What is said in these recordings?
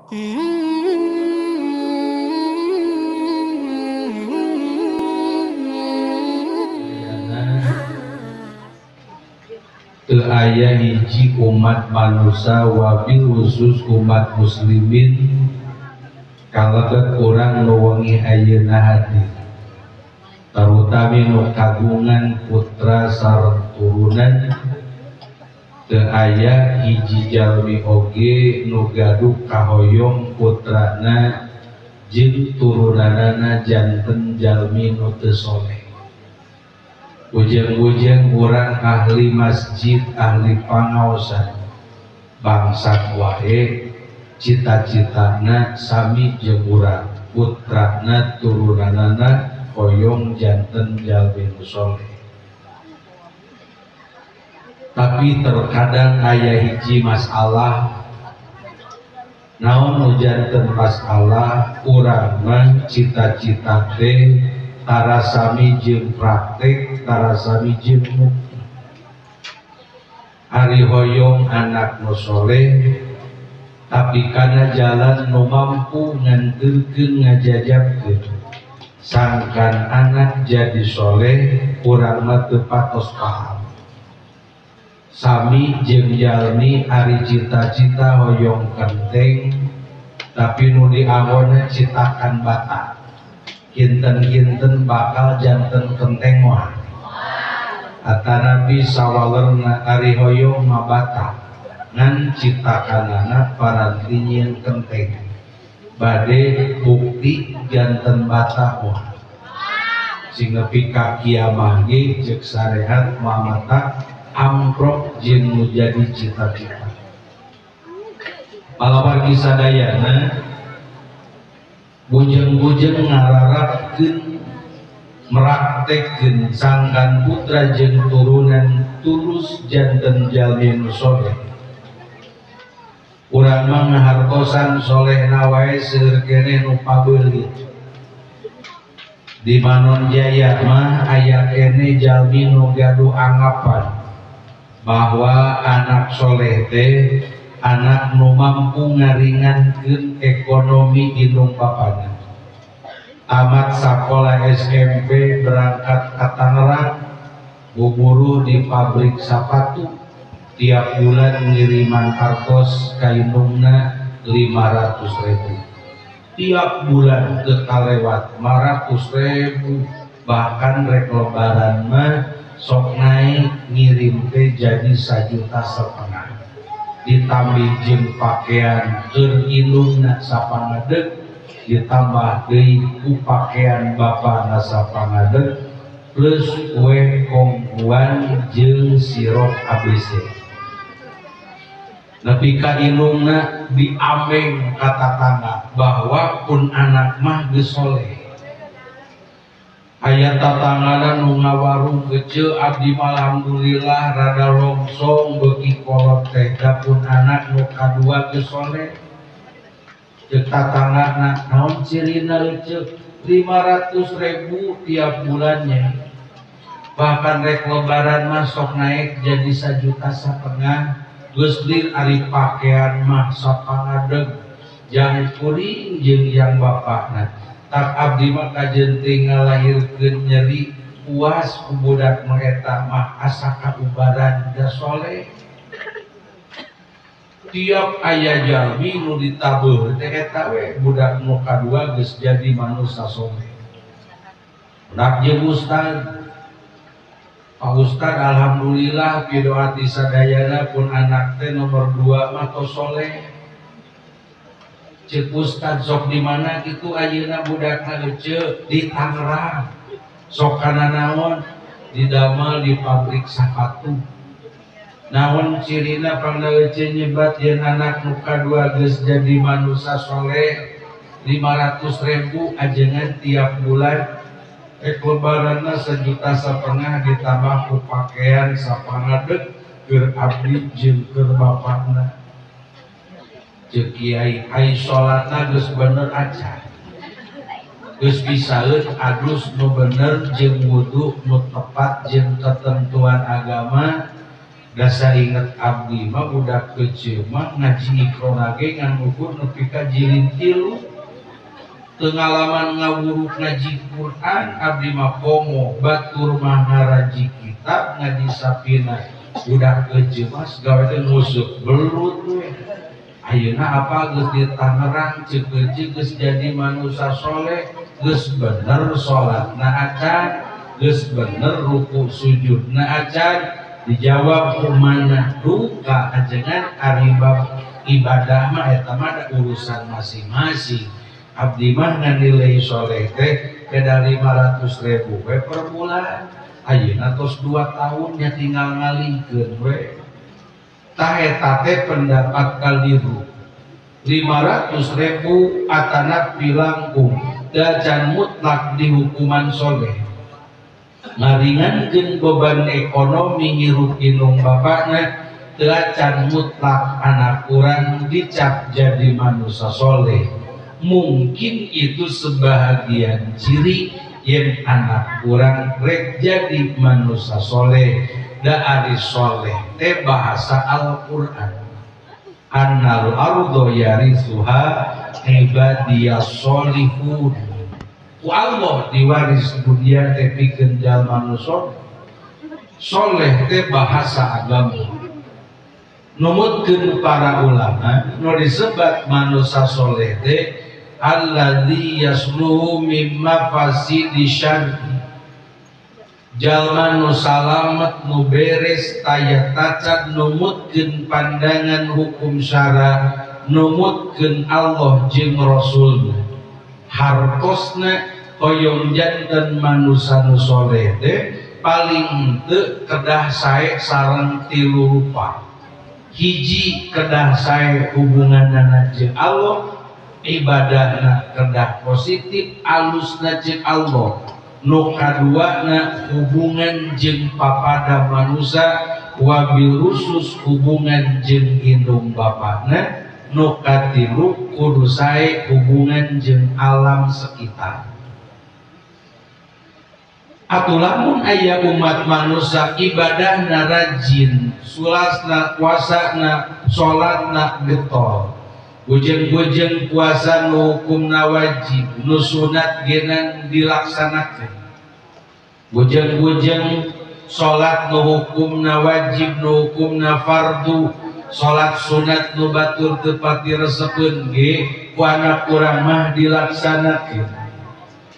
Teu aya hiji umat manusia wabil khusus umat muslimin kalebet urang nu wengi ayeuna hati terutami nu kagungan putra sareng turunan. Teu aya hiji jalmi oge nu gaduh kahoyong putrana jeung turunanana janten jalmi nu teu soleh. Ujeng-ujeng urang ahli masjid, ahli pangaosan bangsat wae cita-citana sami jeung urang, putrana turunanana hoyong janten jalmi nu soleh. Tapi terkadang aya hiji masalah, naon nu janten masalah urang mah cita-cita teh tara sami jeung praktek, tara sami jeung mukti. Ari hoyong anak nu soleh, tapi kana jalan nu mampu nganterkeun ngajajabkeun sangkan anak jadi soleh, urang mah teu patos paham. Sami jeung jalmi ari cita-cita hoyong kenteng, tapi nu diangonna citakan bata. Kinten-kinten bakal janten kenteng moal. Atanapi sawalerna ari hoyong mabata ngan citakanana paranti nyieun kenteng bade bukti janten bata moal. Sing nepi ka kiamah ge ceuk sarehat mamata amprok jeung nu jadi cita-cita. Palawargi sadayana bujeng-bujeng ngararapkeun meraktekkeun sangkan putra jeung turunan tulus janten jalmi nu soleh. Urang mah ngahartosan solehna wae seueur keneh nu pabeulieut. Di Manon Jaya mah aya keneh jalmi nu gaduh anggapan bahwa anak soleh teh anak nu mampu ngaringankeun ekonomi indung bapana. Tamat sakola SMP berangkat ka Tangerang, buburuh di pabrik sapatu, tiap bulan ngiriman kartos ka indungna 500.000. Tiap bulan teu kalewat 500.000, bahkan rek lebaran mah sok naik ngirim teh jadi 1,5 juta. Ditambih jeung pakaian keur indungna sapangadeg, ditambah deui ku pakaian bapana sapangadeg, plus kue kongguan jeung sirop ABC. Nepi ka indungna diameng ka tatangga bahwa pun anak mah geus soleh. Aya tatanggana nu ngawarung keceu abdi alhamdulillah rada longsong beuki kolot teh dapun anak nu kadua geus soleh. Ceuk tatanggana naon cirina ceuk 500.000 tiap bulannya. Bahkan rek lebaran mah sok naik jadi 1,5 juta. Geus lir ari pakaian mah sapangadeg jang kuring jeung yang bapakna. Tak abdi mah kajenting ngalahirkeun nyeri puas ku budak nu eta mah asa kaubaran da soleh. Tiap aya jalmi nu ditabeuh teh eta we budak nu kadua geus jadi manusia soleh. Budak jeung ustad, Pak Ustad alhamdulillah pidoa ti sadayana pun anak teh nomor 2 mah tos soleh. Cek Ustad sok di mana gitu ayeuna budakna ceuk di Tangerang. Sok kana naon didamel di pabrik sapatu. Naon cirina pangda nyebat yen anak nu kadua geus jadi manusia soleh 500.000 ajengan tiap bulan. Lebaranna 1,5 juta ditambah ku pakaian sapangadeg keur abdi jeung keur bapakna. Ceuk kiai ai salatna geus bener acan. Geus bisaeun adus nu bener jeung wudu nu tepat jeung ketentuan agama Dasa inget abdi mah budak kecil mah ngaji ikrona ge ngan ukur nepi ka jilid 3 pengalaman ngawuruk ngaji Quran abdi mah komo batur mah ngaraji kitab ngaji sapina budak kecil mah gawe teh ngusuk belut we ayeuna apa geus di Tangerang ceuk geus jadi manusia soleh geus bener salatna acan geus bener ruku sujudna acan dijawab kumana duka ajengan aribab ibadah mah eta mah ada urusan masing-masing abdi mah nganilai soleh teh beda 500.000 we per bulan ayeuna tos 2 tahun nya tinggal ngalingkeun we tah eta teh pendapat kaliru 500.000 atanap pilangkung da can mutlak di hukuman soleh ngaringankeun beban ekonomi hirup inung bapakna teu acan mutlak anak urang dicap jadi manusia soleh mungkin itu sebahagian ciri yang anak urang rek jadi manusia soleh da ari soleh teh bahasa Al-Quran annal ardo yarisuha ibadiyas solihun ku Allah diwaris dunia teh pikeun jalma nu soleh teh bahasa agama numutkeun para ulama nu disebat manusia soleh teh alladzi yasluhu mimma fasidi syar'i jalma nu salamet nu beres taya tacat numutkeun pandangan hukum syara numutkeun Allah jeung Rasulna hartosna hoyong janten manusia nu soleh teh paling teu kedah sae sareng 3 rupa hiji kedah sae hubunganna jeung Allah ibadahna kedah positif alusna jeung Allah nu kaduana hubungan jeung papada manusia wabil khusus hubungan jeung indung bapakna nu katilu kudu sae hubungan jeung alam sekitar atuh lamun aya umat manusia ibadahna rajin sulasna puasana salatna getol bujeng-bujeng puasa nu hukumna wajib nu sunat genan dilaksanakeun bujeng-bujeng salat nu hukumna wajib nu hukumna fardu salat sunat nu batur teu pati resepeun ge ku anak urang mah dilaksanakeun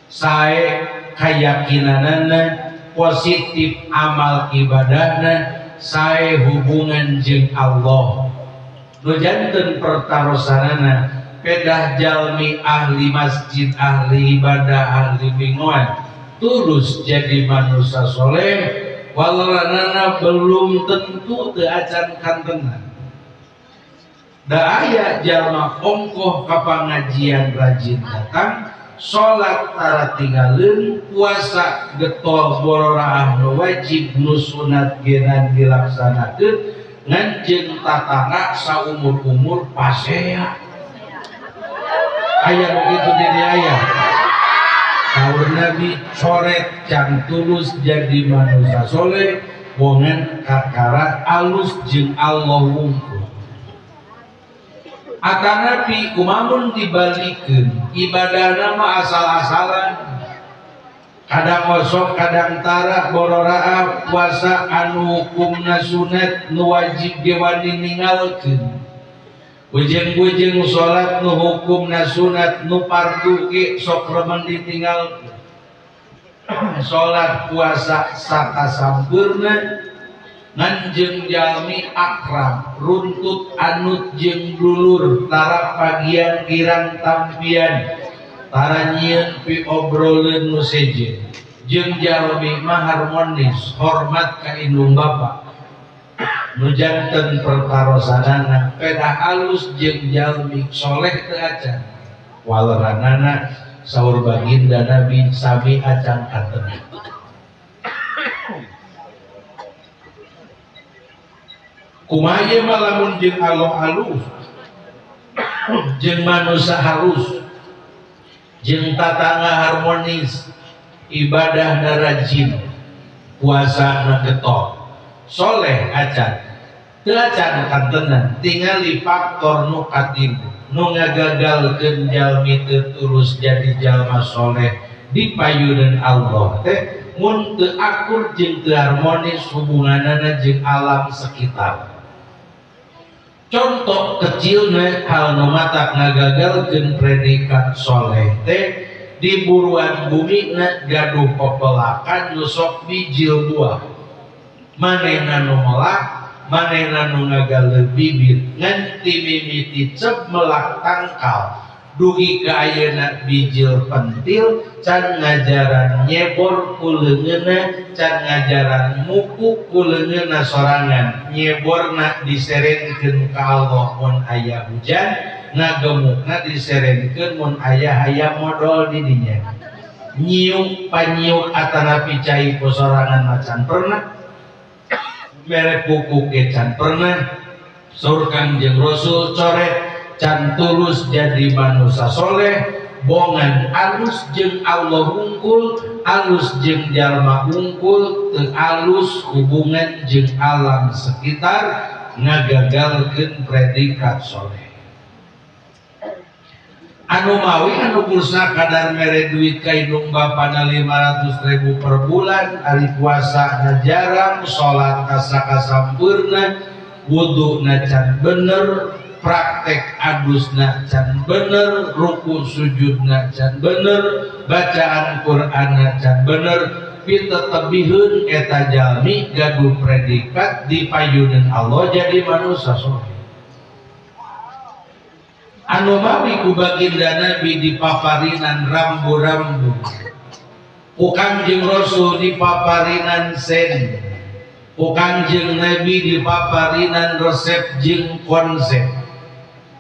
sae kayakinanna positif amal ibadahna sae hubungan jeung Allah nu janten pertarosanana pedah jalmi ahli masjid ahli ibadah ahli bingoan tulus jadi manusia soleh walaranana belum tentu teu acan kantenan da aya jalma ongkoh ka pangajian rajin datang salat tara tinggalin puasa getol bororaah nu wajib nu sunat genan dilaksanakeun ngan jeung tatangga saumur-umur pasea aya nu kitu di aya saur Nabi coret can tulus jadi manusia soleh wongan kakarat alus jeung Allah wungkul atanapi kumamun dibalikeun ibadahna mah asal-asalan kadang kosong kadang tara bororaah puasa anu hukumna sunat nu wajib gewani ningalkeun bujeng-bujeng salat nu hukumna sunat nu fardu ge sok remen ditinggalkeun salat puasa sakasampeurna ngan jeung jalmi akrab runtut anut jeung dulur tara pagian kirang tampian tara nyieun pi obroleun nu sejen jeung jalmi mah harmonis hormat ka indung bapa nu janten pertarosanana pedah alus jeung jalmi soleh teu acan waleranana saur baginda Nabi sami acan kateunan kumaha mah lamun jeung Allah halus jeung manusia halus jeung tatangga harmonis ibadahna rajin puasana getol soleh acan Telacan kantenan tingali faktor nu katilu nu ngagagalkeun jalmi teu tulus jadi jalma soleh di payudeunan Allah teh mun teu akur jeung teu harmonis hubunganana jeung alam sekitar. Contoh kecilna hal nu matak ngagagalkeun predikat soleh teh di buruan bumina gaduh pepelakan nu sok bijil buah. Manehna nu melak manehna nu ngagaleun bibir ngan ti mimiti cep melak tangkal dugi ka ayeuna bijil pentil can ngajaran nyebor ku leungeunna can ngajaran muku ku leungeunna sorangan nyeborna diserenkeun ka Allah mun aya hujan ngagemukna diserenkeun mun aya hayam modal di dinya nyiuk panyiuk atanapi cai ku sorangan macan pernah mere buku ke can pernah surkan jeung Rasul coret can tulus jadi manusia soleh bongan alus jeung Allah hungkul alus jeung jalma hungkul teu alus hubungan jeung alam sekitar ngagagalkeun predikat soleh. Anu mawi anu pulsa kadar mere duit ka indung bapana 500.000 per bulan ari puasa na jarang salat kasakasampurna wudu na can bener praktek adusna can bener ruku sujudna can bener bacaan Quran na can bener pitetebiheun eta jalmi gaduh predikat di payudeunan Allah jadi manusia soleh. Anu mawi ku baginda Nabi dipaparinan rambu-rambu ku Kangjeng Rasul dipaparinan sen ku Kangjeng Nabi dipaparinan resep jeung konsep.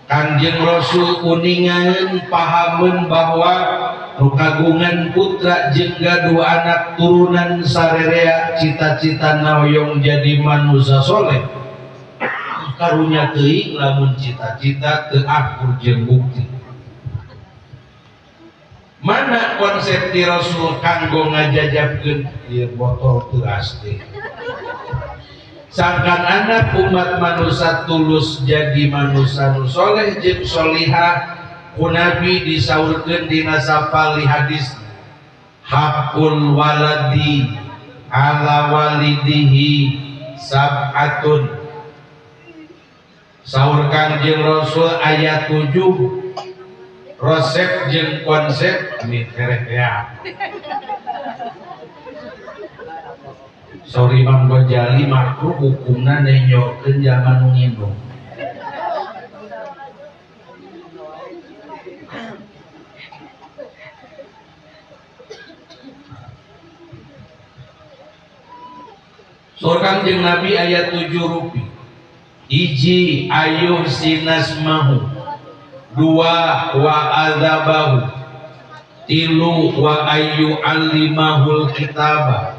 Kangjeng Rasul kuningan pahameun bahwa nu kagungan putra jeung gaduh anak turunan sarerea cita-citana hoyong jadi manusia soleh karunya teuing lamun cita-cita teu akur jeung bukti. Mana konsep ti Rasul kanggo ngajajabkeun ieu botol teu asli. Sangkan anak umat manusia tulus jadi manusia nu soleh jeung solihah ku Nabi disaurkeun dina sapali hadis hakul waladi ala walidihi sab'atun. Saur Kangjeng Rasul ayat 7 resep jeung konsep ini kerek ya. Sorry Imam Ghazali makruh hukumna nenyokeun zaman nu ngindung. Saur Kangjeng Nabi ayat 7 rupi. Iji ayuh sinasmahu, dua wa adzabahu, tilu wa ayu alimahul kitaba,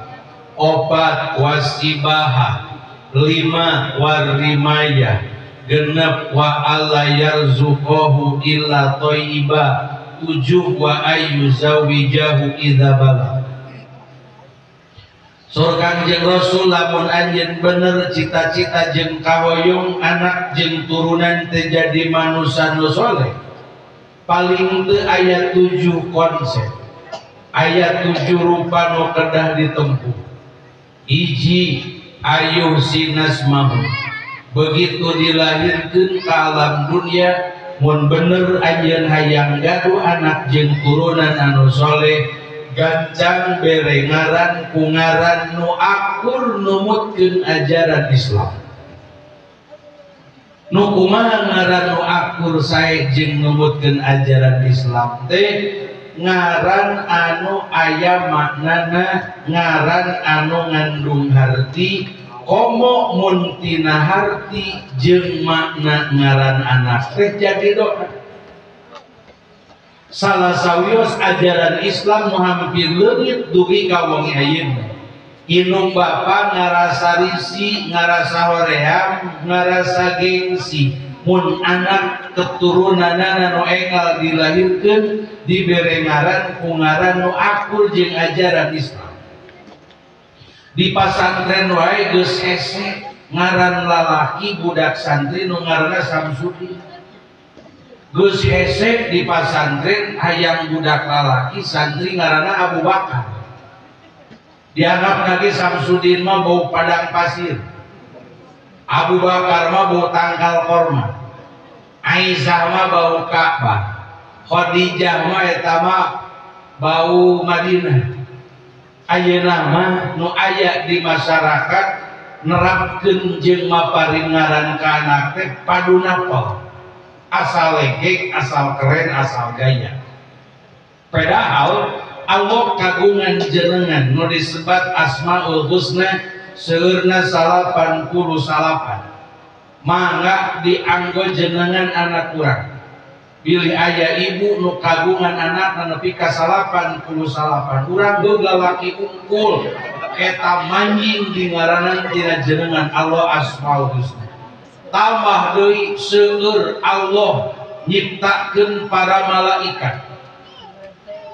opat wasibaha, lima warimaya, genep wa alla yarzuqahu illa thayyiba, tujuh wa ayu zawijahu idza bala. Surga jeung Rasul lamun anjeun bener cita-cita jeung kahoyong anak jeung turunan teh jadi manusia nu soleh paling teu aya 7 konsep aya 7 rupa nu kedah ditempuh. Hiji ayuh sinasmahu begitu dilahirkeun ka alam dunia mun bener anjeun hayang gaduh anak jeung turunan anu soleh gancang berengaran kungaran nu akur numutkeun ajaran Islam. Nu kumaha ngaran nu akur sae jeung numutkeun ajaran Islam teh ngaran anu aya maknana, ngaran anu ngandung harti, komo mun tina harti jeung makna ngaran anak teh jadi doa. Salah sawios ajaran Islam nu hampir leungit dugi ka wong ayeuna. Inung bapa ngarasa risi, ngarasa hoream, ngarasa gengsi. Mun anak keturunanna nu enggal dilahirkeun dibere ngaran ku ngaran nu akur jeung ajaran Islam. Di pasantren wae geus ese ngaran lalaki budak santri nu ngaranna Samsudin. Gus hese di pasantren hayang budak lalaki santri ngaranna Abu Bakar. Dianggap lagi Samsudin mah bau padang pasir, Abu Bakar mah bau tangkal korma, Aisyah mah bau Ka'bah, Khadijah mah eta mah bau Madinah. Ayeuna mah nu aya di masyarakat nerapkeun jeung maparing ngaran ka anak teh padunapel. Asal legek, asal keren, asal gaya. Padahal Allah kagungan jenengan nu disebat Asmaul Husna seueurna 88. Mangga dianggo jenengan anak urang. Bilih aya ibu nu kagungan anak nepi ka 88 urang boga laki unggul eta manjing di ngaranan tina jenengan Allah Asmaul Husna. Tambah deui seueur Allah nyiptakeun para malaikat.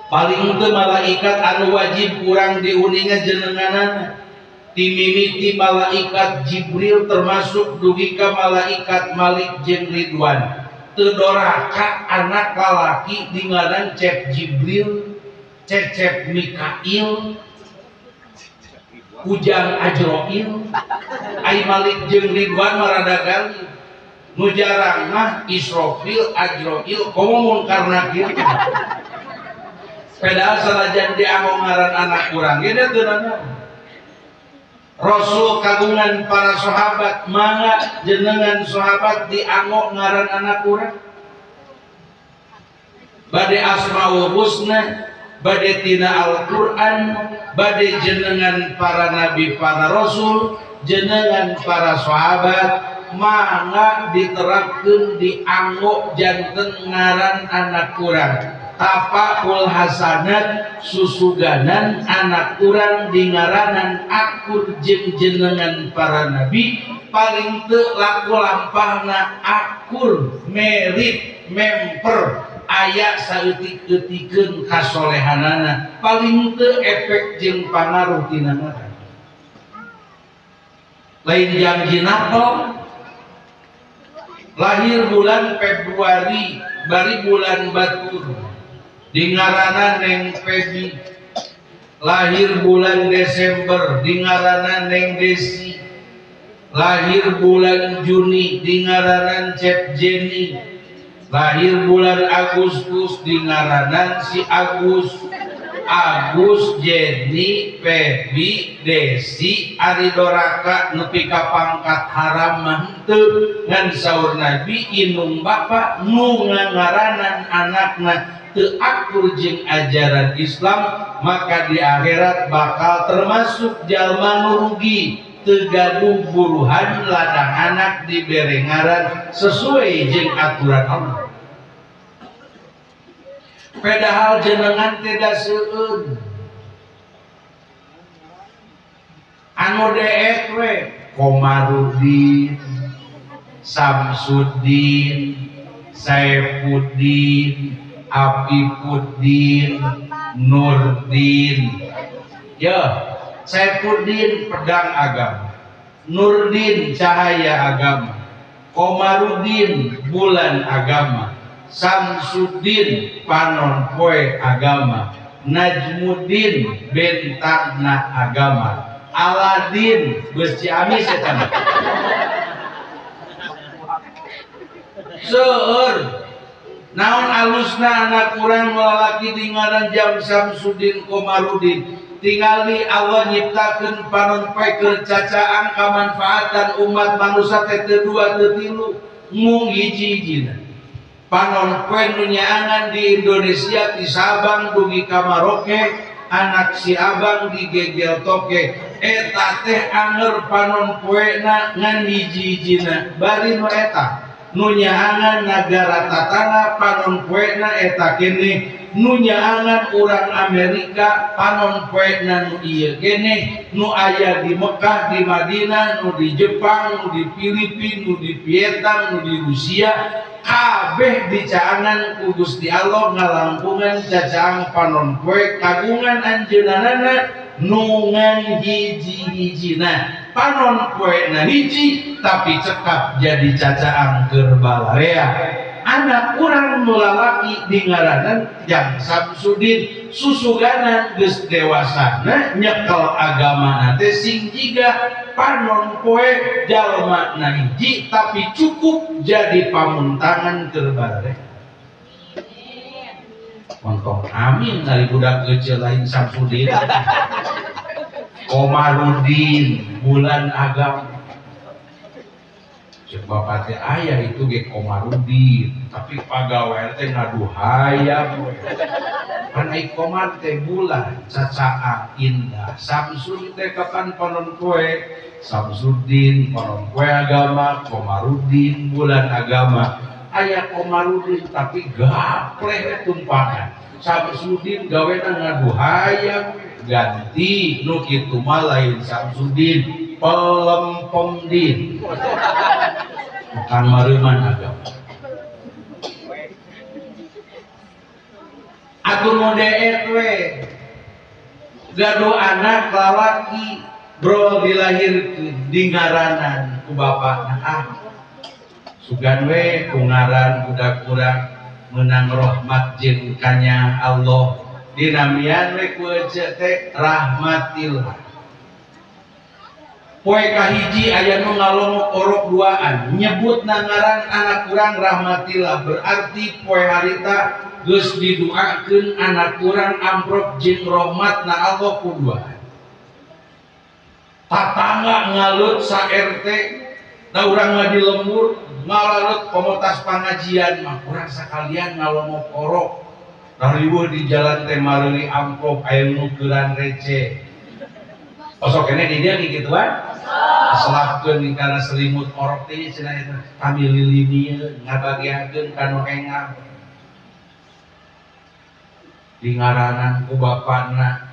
Paling teu malaikat anu wajib urang diuninga jenenganana. Timimiti malaikat Jibril termasuk dugi ka malaikat Malik jeung Ridwan. Teu doraka anak lalaki di ngaran Cep Jibril, Cecep Mikail, Ujang Ajroil, Ai Malik jeung Ridwan marada gali. Nu jarang mah Israfil, Ajroil, komo mun karna kieu. Padahal salajan dianggo ngaran anak urang ge teu naon. Rasul kagungan para sahabat, mangga jenengan sahabat dianggo ngaran anak urang. Bade Asmaul Husna, bade tina Al-Quran, bade jenengan para nabi, para rasul, jenengan para sahabat, mangga diterapkeun dianggo janten ngaran anak urang. Tapaul hasanat susuganan anak urang di ngaranan akur jeung jenengan para nabi paling teu laku lampahna akur merit memper aya saeutik-eutikeun kasolehanana paling teu efek jeung pangaruh tina ngaran. Lain janji napol lahir bulan Februari bari bulan Batur di ngaranan Neng Pedi. Lahir bulan Desember di ngaranan Neng Desi. Lahir bulan Juni di ngaranan Cep Jenny. Lahir bulan Agustus di ngaranan si Agus. Agus, Jenny, Pebi, Desi, Aridoraka nepi ka pangkat haram manteu ngan saur Nabi inung bapa nu ngaranan anakna teu akur jeung ajaran Islam maka di akhirat bakal termasuk jalma nu rugi teu gaduh buruhan ladang anak dibere ngaran sesuai jeung aturan Allah. Padahal jenengan tidak seueun anu deek we Komarudin, Samsudin, Saifuddin, Afifuddin, Nurdin. Ya, Saifuddin pedang agama, Nurdin cahaya agama, Komarudin bulan agama, Samsudin panon poe agama, Najmuddin bentangna agama, Aladin besi amis setan. Seueur naon alusna anak urang lalaki di ngaran jam Samsudin Komarudin tingali Allah nyiptakeun panon poe keur cacaan kamanfaatan umat manusia teh teu dua teu tilu mung hiji-hijina. Panon poe nu nyaangan di Indonesia ti Sabang dugi ka Maroke anak si abang di gegel toke eta teh anger panon poena ngan hiji-hijina bari nu eta nu nyaangan nagara tatangga panon poena eta kene nu nyaangan urang Amerika panon poena nu ieu kene nu aya di Mekah di Madinah nu di Jepang nu di Filipina nu di Vietnam nu di Rusia kabeh dicaangan ku Gusti Allah ngalangkungan cacaang panon poe kagungan anjeunana nungan hiji-hiji. Nah panon kue na hiji tapi cekap jadi cacaang kerbalarea. Anak kurang melalaki di ngaranan yang Samsudin susuganan geus dewasana nyekel agama nate sing jiga panon poe jalma na hiji tapi cukup jadi pamuntangan kerbalarea. Montong amin dari budak kecil lain Samsudin Komarudin bulan agama cek bapak teh ayah itu ge Komarudin tapi pagawean teh ngadu hayam kan ai Komar teh bulan cacaan indah Samsudin teh kapan panon kue Samsudin panon kue agama Komarudin bulan agama ayah Komarudin tapi gapleh tumpangan Samsudin gawena ngadu hayam ganti nu kitu mah lain Samsudin pelempemdin bukan mariman agama aku modeet we gaduh anak lalaki bro dilahirkeun di ngaranan ku bapakna sugan we kungaran budak urang menang rahmat jeung kanya Allah dinamian we ku ece teh rahmatillah poe kahiji aya nu ngalongok orok duaan nyebut nangaran anak kurang rahmatillah berarti poe harita geus didoakeun anak kurang amprok jeung rahmatna Allah ku duaan tatangga ngalut sa RT da urang mah di lembur ngalalut komunitas pengajian mah kurang sakalian ngalongok orok riweuh di jalan teh mareuli amplop aya nu keuran receh osok kene di dia gituan selapkeun kana selimut orok teh cenah eta kami lilinieun ngabagiakeun kanu engang di ngaranan ku bapana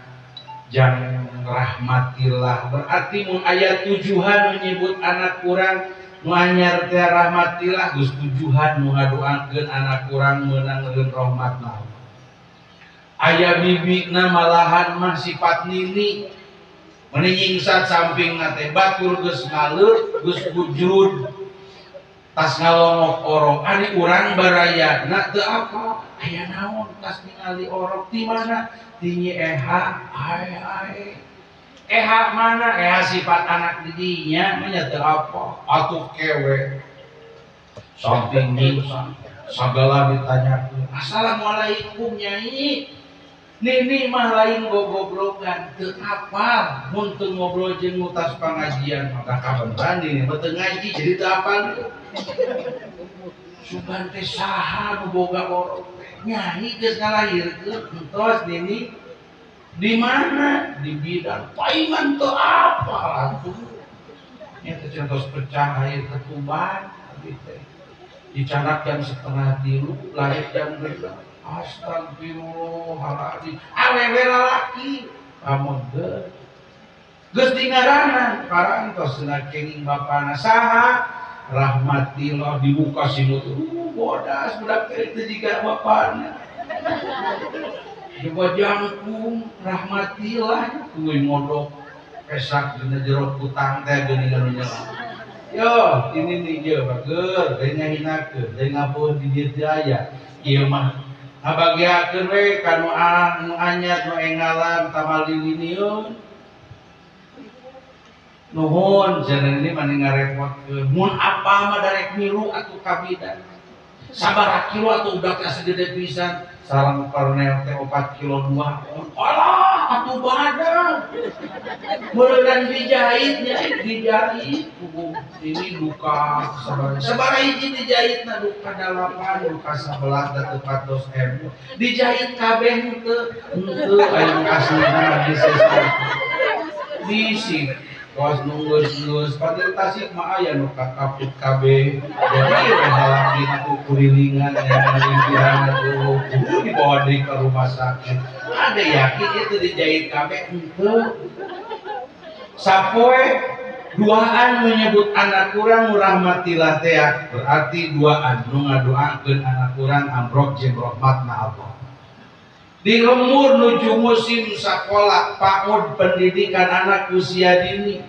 jang rahmatillah berarti mun aya tujuan menyebut anak kurang nu anyar teh rahmatillah geus tujuan nu ngadoakeun anak kurang meunang rahmatna aya bibina malahan mah sifat nini menyingsat samping nate batur geus ngaleur geus wujud tas ngalongok orok ari urang barayana teu apa aya naon tas ningali orok di mana di Nyi Eha Eha mana Eha sifat anak didinya nya teu apa atuh kewe samping nyingsa sagala ditanyakeun assalamualaikum Nyai Nini mah lain goblogan teu apal mun teu ngobrol jeung ngutas pangajian maka kabentan ini mah teu ngaji jadi teu apal sugan teh saha nu boga orok Nyai geus ngalahirkeun entos Nini di mana di bidang paingan teu apal atuh nya teh contos pecah air ketuban abi teh dicanak jam 2:30 lahir jam 2 astagfirullahaladzim awewe lalaki amegeur geus di ngaranan parantos cenah kenging bapana saha rahmatillah dibuka sinut bodas budak teh teu jiga bapana coba jangkung rahmatillah kuy ngodok pesak dina jero kutang teh geuningan nyelang yo ini nih je bageur deui ngahinakeun deui ngapueun di dieu teh aya ieu mah ngabagiakeun we kanu anyar nu engalan tamaliliniun nuhun cenah ini mani ngarepotkeun mun apa mah darek milu atuh kabidan sabaraha kilo atuh udah teh segede pisan sareng parnel teh 4 kilo 2 alah atuh badan meureun dijahitnya dijahit kubu ini duka sabaraha hiji dijahitna duka 8 duka 11 da 14.000 dijahit kabeh teu aya aslinya bisi was nunggus padahal Tasik mah aya nu kakapit kabeh jadi halak dina kurilingan yang limpiran atuh dibawa deui ke rumah sakit ada yakin itu dijahit kabeh henteu sapoe duaan menyebut anak kurang rahmatillah teh berarti duaan nu ngadoakeun anak kurang ambrok jeung rahmatna Allah di lembur nuju musim sekolah PAUD pendidikan anak usia dini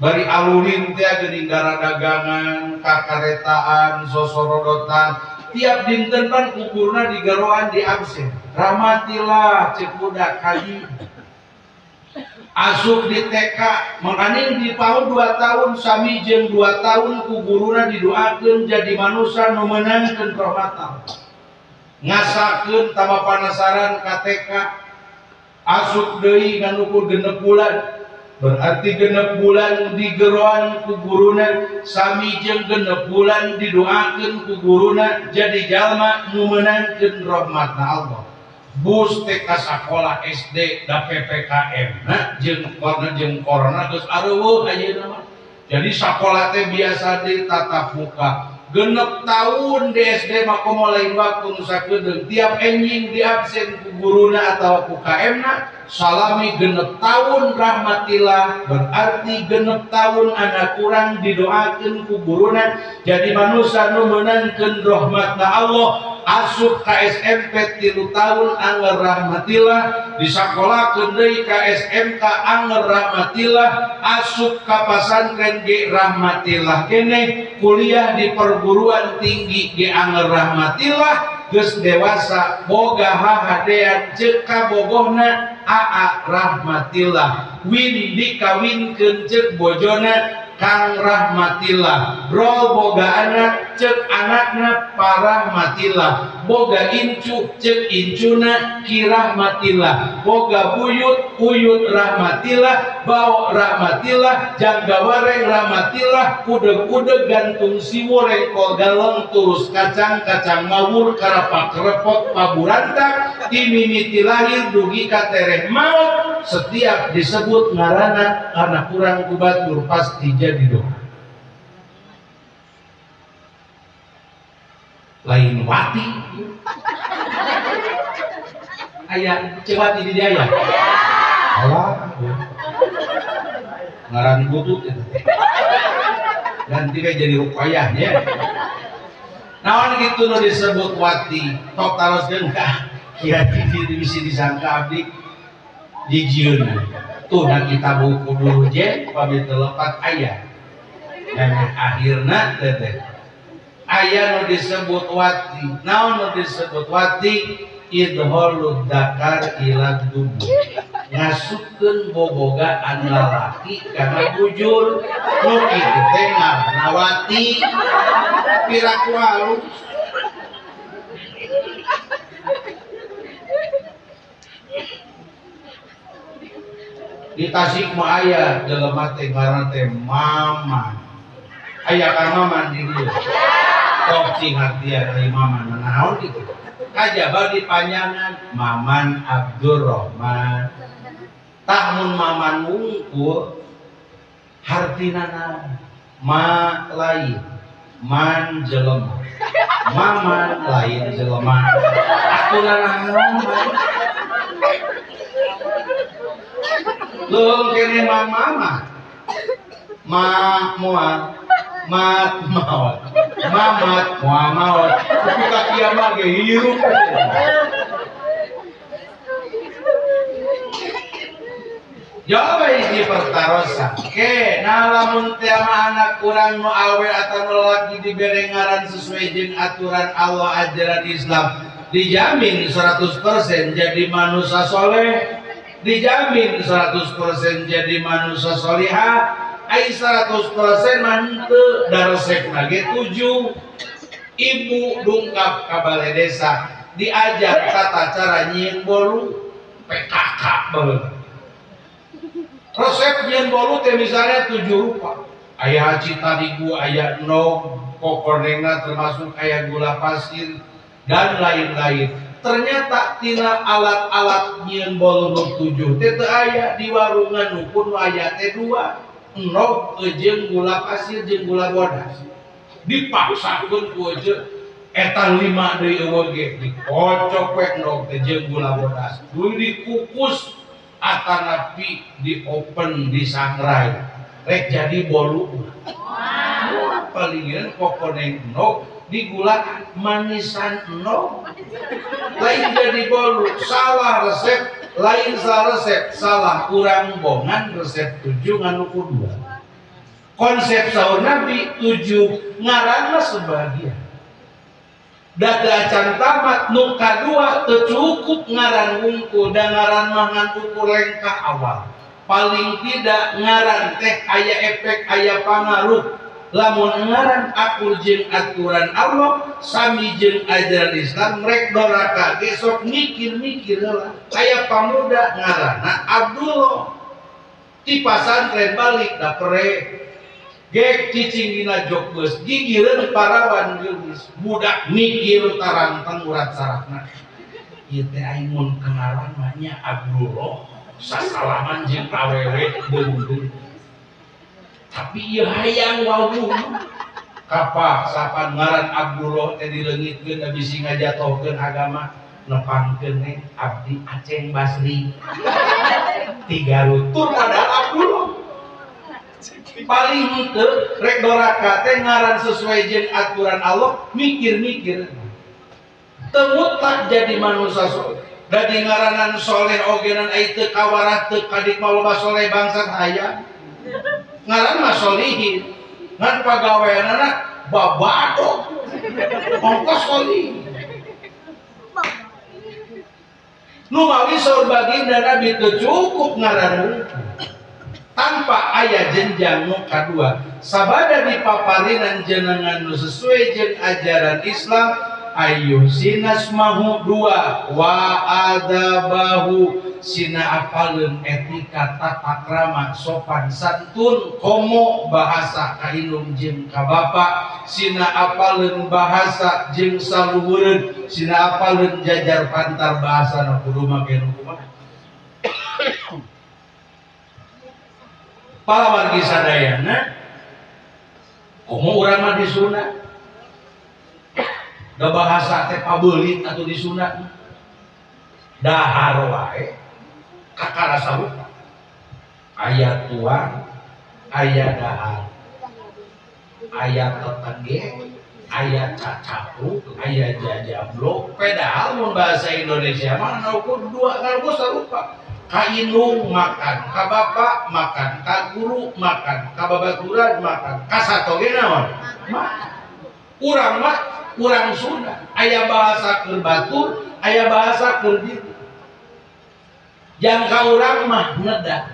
bari alurin teh geuning dagangan kakaretaan sosorodotan tiap dinten pan kukurna digaroan di absen rahmatilah cek budak haji asup di TK makanya di PAUD 2 tahun sami jeung 2 tahun ku guruna didoakeun jadi manusia nu meunangkeun rahmat ngasakeun tambah panasaran KTK asup deui nganukur 6 bulan berarti 6 bulan digeroan ku guruna sami jeung 6 bulan didoakeun ku guruna jadi jalma nu meunangkeun rahmatna Allah bus TK sakola SD da PPKM nah jeung corona geus areueuh ayeuna mah jadi sakola teh biasa ditatap muka genep tahun di SD mah komo lain waktu nu sakedeung tiap enjing di absen ku guruna atawa ku KM-na salami genep tahun rahmatillah berarti genep tahun anak kurang didoakeun ku guruna jadi manusia nu meunangkeun rahmatna Allah asup ka SMP 3 tahun anger rahmatillah disakolakeun deui ka SMK anger rahmatillah asup ka pasantren ge rahmatillah keneh kuliah di perguruan tinggi ge anger rahmatillah geus dewasa boga hahadean ceuk ka bogohna aa rahmatillah win dikawinkeun ceuk bojona Kang rahmatillah bro boga anak cek anakna parahmatillah boga incu cek incuna kirahmatillah boga buyut uyut rahmatillah bau rahmatillah jangga wareng rahmatillah udeg-udeg gantung siwore kol galong turus kacang-kacang mawur karapak repot paburantak timimiti lahir dugi katereh maut setiap disebut ngarana karena kurang kubatur pasti jadi doa lain wati ayah cewati di dia ya Allah ngaran butut itu ganti kayak jadi rukayahnya naon gitu nu disebut wati tok taros dengkah kira-kira bisa disangka abdi jijieun tuh dan kita buku dulu je pabit telepat ayah dan akhirna teteh ayah nu disebut wati naon nu disebut wati idholud dakar ila dubu ngasupkeun bobogaan lalaki kana bujur nu kitu teh ngaranna wati piraku halus di Tasik mah aya jelema teh ngaranna teh Maman aya ka Maman di dieu sok cing artian ari Maman naon kitu kajaba dipanjangan Maman Abdurrahman tahun Maman wungkul hartina naon ma lain man jelema Maman lain jelema aturan naon Lung kene mama muat mat maut mamat muamaut tapi kaki mah ge hirup jawab di pertarosan ke nah lamun teh anak kurang nu awe atawa lelaki dibere ngaran sesuai jeung aturan Allah ajaran Islam dijamin 100% jadi manusia soleh dijamin 100% jadi manusia solihah ai 100% manteu daresep lagi 7 ibu dungkap ka balai desa diajar tata cara nyieun bolu PKK baheula resep nyieun bolu teh misalnya 7 rupa aya cita digu aya nog kokonengna termasuk aya gula pasir dan lain-lain ternyata tina alat-alat nyieun bolu nu 7 teh teu aya di warungan nu pun aya teh 2 nog jeung gula pasir jeung gula bodas dipaksakeun ku ejeun eta 5 deui eueuh ge dikocok we nog teh jeung gula bodas dulu dikukus atanapi di open di sangrai rek jadi bolu palingan kokoneng nog di gula manisan no lain jadi bolu, salah resep, lain salah resep, salah kurang bongan resep 7 nganu kedua. Konsep sahur Nabi 7 ngaranna sebagian. Dada acan tamat nu kadua teu cukup ngaran wungkul dan ngaran mangan ukur lengkah awal. Paling tidak ngaran teh aya efek aya pangaruh. Lamun ngaran akur jeung aturan Allah sami jeung ajaran Islam rek doraka besok mikir-mikir heula. Aya pamuda ngaranna Abdullah. Ti pasantren balik da pere. Gek cicing dina jok beus gigireun parawan geus budak mikir tarantang urat saratna. Ieu teh aing mun kenalan mah nya Abdullah sasalaman jeung awewe deung. Tapi ieu hayang wawuh. Kapa sapan ngaran Abdullah teh dileungitkeun da bisi ngajatohkeun agama nepangkeun nih abdi Aceng Basri. Tiga rutur padahal Abdullah. Paling henteu rek doraka teh ngaran sesuai jeung aturan Allah mikir-mikir. Teu mutlak jadi manusia soleh. Dadi ngaranan soleh ogenan ai teu kawarah teu kadik maloba soleh bangsa hayang. Ngaran mah solihin. Ngan pagaweanana babado. Ongkos solihin. Nu mawi saur baginda Nabi teu cukup ngaran tanpa aya jenjang nu kadua sabada dipaparinan jenengan nu sesuai jeung ajaran Islam ayu sinasmahu 2 wa adabahu sina apaleun etika tata krama sopan santun komo bahasa ka indung jeung ka bapa sina apaleun bahasa jeung saluhureun sina apaleun jajar pantar bahasana kudu make nu kumaha. Para wargi sadayana komo urang mah disunat da bahasa teh pabeulit atuh disunat dahar wae kakara sarupa aya tuang aya dahar aya tetege aya cacapu aya jajablo padahal mun bahasa Indonesia mah naukur dua ngaruh sarupa. Ka indung makan, ka bapak makan, ka guru makan, ka babaturan makan, ka satoge naon? Makan. Urang mah urang Sunda, aya bahasa keur batur, aya bahasa keur ditu. Jang ka urang mah neda.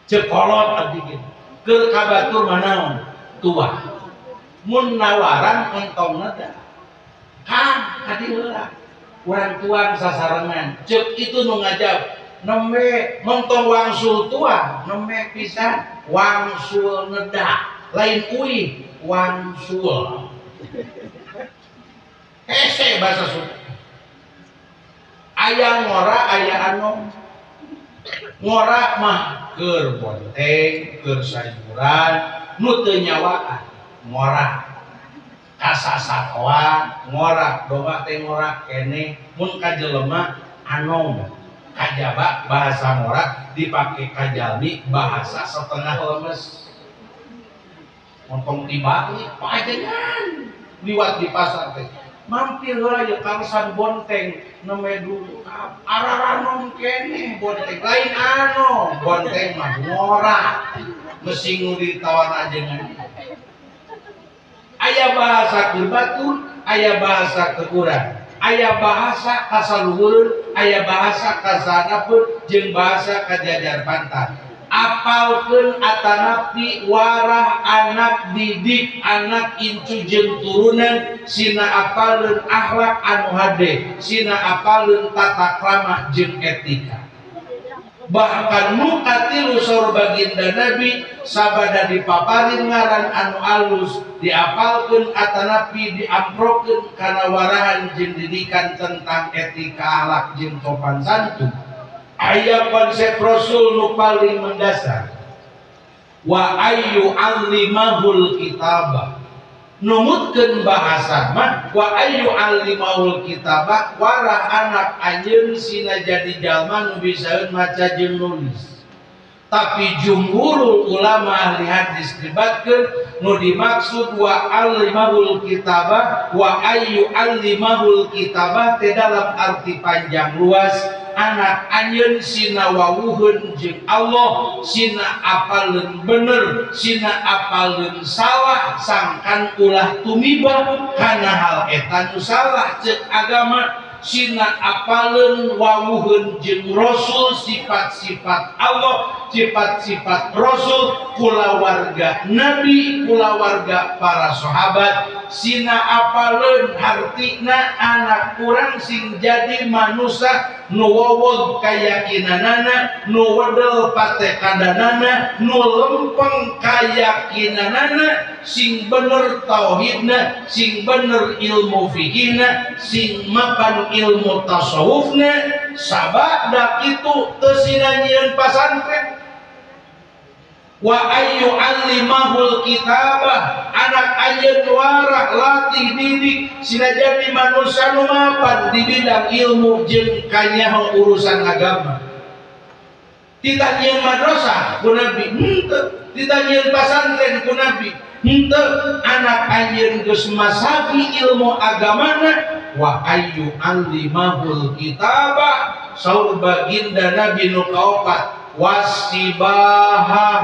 Cekolot abdi kitu. Keur ka batur mah naon? Tua. Mun nawaran entong neda. Kang kadi heula. Urang tuang sasarengan. Ceuk itu nu ngajab. Nembe montong wangsul tua, nembe pisan wangsul neda, lain uih wangsul. Hese bahasa Sunda. Aya ngora, aya anu. Ngora mah keur bonteng, keur sayuran, nu teu nyawaan. Ngora. Kasasatoan, ngora, doa teh ngora kene, mun ka jelema anom. Kajaba bahasa ngora dipake kajalmi bahasa setengah lemes. Montong tibali pajengan liwat di pasar teh. Mampir heula ye kawasan bonteng neme dulu. Araranom kene bonteng lain anu bonteng mah ngora. Mesi nguri tawan ajengan. Aya bahasa keur batur, aya bahasa keur urang. Aya bahasa kasaluhur, aya bahasa kasanapeun jeung bahasa kajajar pantar. Apalkeun atanapi warah anak didik anak incu jeung turunan sina apaleun akhlak anu hade, sina apaleun tata krama jeung etika. Bahkan nu katilu saur baginda Nabi sabada dipaparin ngaran anu alus diapalkeun atanapi diamprokeun kana warahan jeung didikan tentang etika akhlak jeung sopan santun. Aya konsep Rasul nu paling mendasar wa ayyu allimahul kitabah numutkeun bahasa mah wa ayyu allimahul kitabah warah anak anjeun sina jadi jalma nu bisaeun maca jeung nulis tapi jumhurul ulama ahli hadis debatkeun nu dimaksud wa alimahul kitabah wa ayyu alimahul kitabah teh dalam arti panjang luas anak anjeun sina wawuheun jeung Allah sina apaleun bener sina apaleun salah sangkan ulah tumiba kana hal eta nu salah ceuk agama sina apaleun wawuheun jeung Rasul sifat-sifat Allah sifat-sifat Rasul kulawarga Nabi kulawarga para sahabat sina apaleun hartina anak kurang sing jadi manusia nu wawog kayakinanana nu wedel patekandanana nu lempeng kayakinanana sing bener tauhidna sing bener ilmu fikihna sing mapan ilmu tasawufna sabada kitu teu sinanyieun pasantren wa ayyu allimahul kitabah anak anjeun warah latih didik sina jadi manusia nu mapan di bidang ilmu jeung kanyaho urusan agama ditanyieun madrasah ku nabi henteu ditanyieun pasantren ku nabi henteu anak anjeun geus masabi ilmu agamana wa ayyu allimahul kitabah saur baginda nabi nu kaopat wasibahah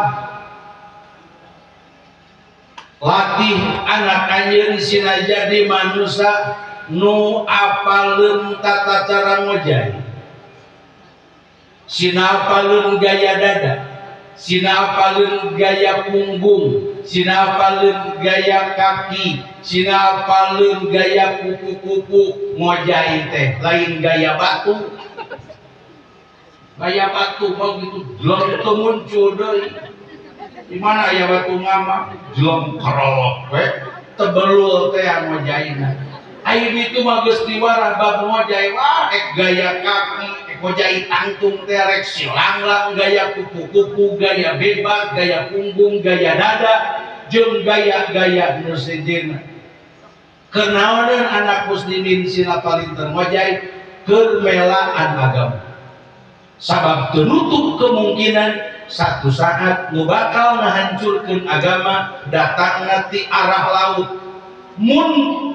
latih anak anjeun sina jadi manusia nu apaleun tata cara ngojai sina apaleun gaya dada sina apaleun gaya punggung sina apaleun gaya kaki sina apaleun gaya kuku-kuku ngojai teh lain gaya batu mah gitu jelem teu muncul deui di mana aya batu ngama jelem karolok we tebelul teh ngojaina ayeuna itu mah geus diwarah bab ngojai wah ek gaya kaki ek ngojai tangtung teh rek silanglang gaya kuku-kuku gaya bebas gaya punggung gaya dada jeung gaya-gaya nu sejenna kenaoneun anak muslimin sila palinten ngojai keur melaan agama sabab tenutup kemungkinan satu saat nu bakal ngahancurkeun agama datangna ti arah laut mun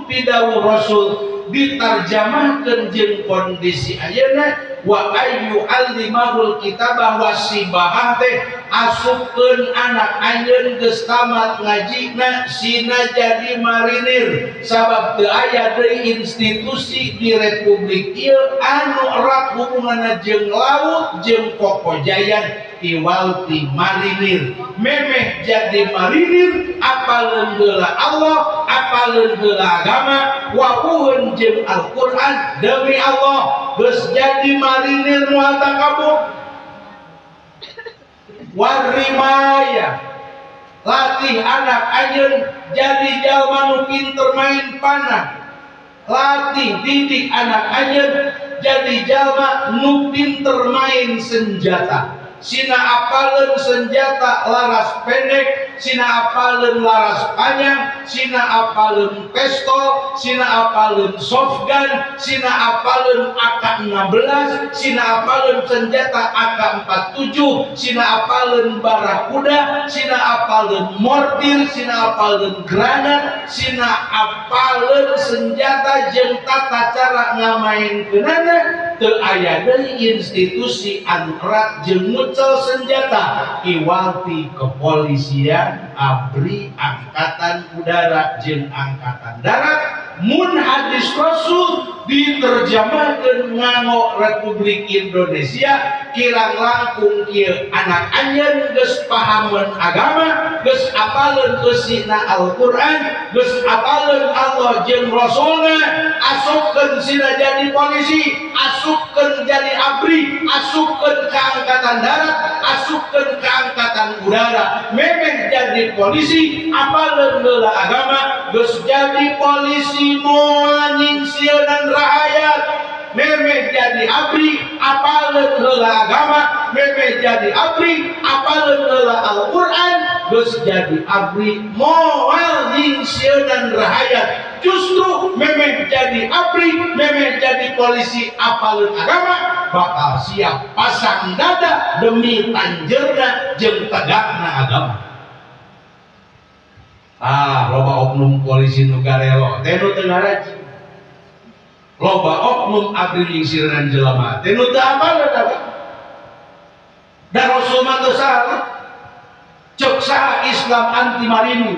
pidawuh Rasul ditarjamahkeun jeung kondisi ayeuna wa ayyu allimahul kitabah wasibahah teh asupkeun anak anjeun geus tamat ngajina sina jadi marinir sabab teu aya deui institusi di republik ieu anu erat hubunganna jeung laut jeung kokojayan iwalti marinir memeh jadi marinir apaleun heula Allah apaleun heula agama wawuheun jeung Al-Qur'an demi Allah geus jadi marinir nu takabur warimaya latih anak anjeun jadi jalma nu pinter main panah latih didik anak anjeun jadi jalma nu pinter main senjata sina apaleun senjata laras pendek sina apaleun laras panjang sina apaleun pistol sina apaleun shotgun sina apaleun AK-16 sina apaleun senjata AK-47 sina apaleun barakuda sina apaleun mortir sina apaleun granat sina apaleun senjata jeung tata cara ngamainkeunana teu aya deui institusi anu erat jeung muncul senjata iwalti kepolisian ABRI angkatan udara jeung angkatan darat mun hadis Rasul diterjemahkeun nganggo Republik Indonesia kirang langkung kieu anak anjeun geus pahameun agama geus apaleun eusina Al-Qur'an geus apaleun Allah jeung Rasulna asupkeun sina jadi polisi asupkeun jadi ABRI asupkeun ka angkatan darat asupkeun ka angkatan udara memeh jadi polisi apaleun heula agama geus jadi polisi moal nyingsieunan rakyat memeh jadi ABRI apaleun heula agama memeh jadi ABRI apaleun heula Al-Qur'an geus jadi ABRI moal nyingsieunan rakyat justru memeh jadi abri, memeh jadi polisi apalun agama, bakal siap pasang dada demi tanjerna jeung tegakna agama. Loba oknum polisi nu garelo teh nu teu ngaraji, loba oknum abri nyingsiran jelema teh nu teu apal agama. Dan Rasul mah teu salah, cek saha Islam anti marini,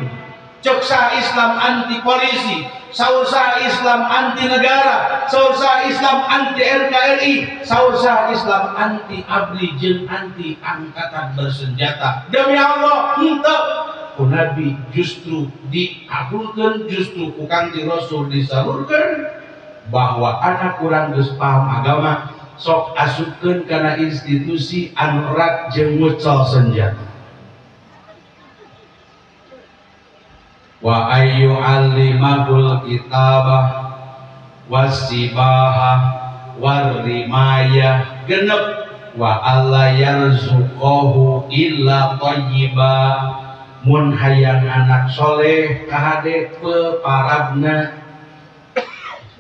cek saha Islam anti polisi, saur saha Islam anti negara, saur saha Islam anti RKRI, saur saha Islam anti abri jeung anti angkatan bersenjata. Demi Allah henteu ku Nabi justru diabulkeun, justru ku Kangjeng Rasul disalurkeun bahwa anak kurang geus paham agama sok asupkeun kana institusi anu erat jeung ngucal senjata. Wa ayyu alimahul kitabah wasibahah warimaya genep wa alla yarzuqahu illa thayyiba. Mun hayang anak soleh kahade peparabna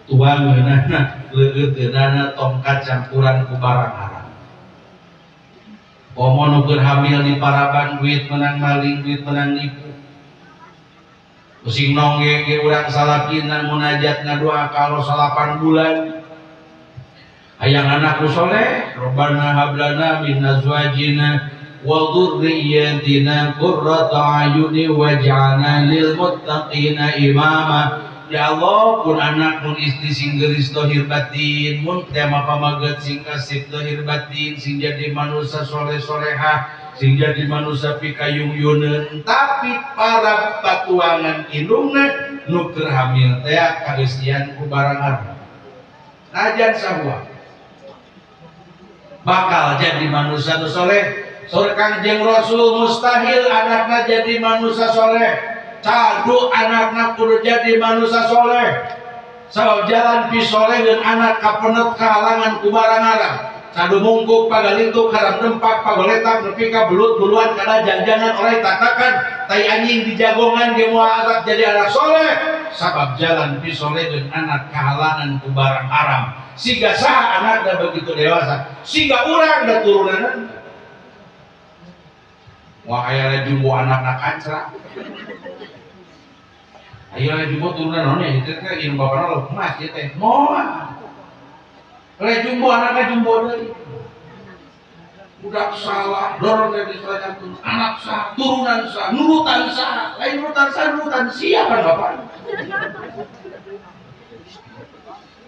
tuangeunana leueuteunana tongkat campuran ku barang haram. Komo nu keur hamil di paraban duit menang maling, duit menang nipu. Pusing nongge ge urang salakina munajat ngadoa kalau 8 bulan. Hayang anakku soleh, Rabbana hablana min azwajina wa dzurriyyatina qurrata a'yuni waj'alna lil muttaqina imama. Ya Allah, pun anak mun istri sing geulis dohir batin, mun tema pamaget sing kasih dohir batin, sing jadi manusia soleh solehah, sing jadi manusia pikayung-yuneun, tapi para patuangan indungna nu keur hamil teh kageusian ku barang haram. Najan sahua bakal jadi manusia nu soleh. Saur Kangjeng Rasul mustahil anakna jadi manusia soleh. Cadu anakna kudu jadi manusia soleh. Saw jalan pi soleh dan anak kapenet kahalangan ku barang haram. Cadu mungkuk pagalintuk haram nempak pagoletak nepi ka belut-buluan kada janjangan oleh tatakan tai anjing di jagongan ge moal anak jadi anak soleh. Sabab jalan pi soleh dan anak kahalangan ku barang haram. Siga saha anakna begitu dewasa, siga urang da turunan. Wah aya jumbo anak-anak kancra. Ayo jumbo turunan naon itu teh ieu bapana lo emas ieu teh. Moal. Le jumbo anakna jumbo deui. Budak salah, dorong dari diserahkan anak sah, turunan sah, nurutan sah, lain nurutan siapa bapak?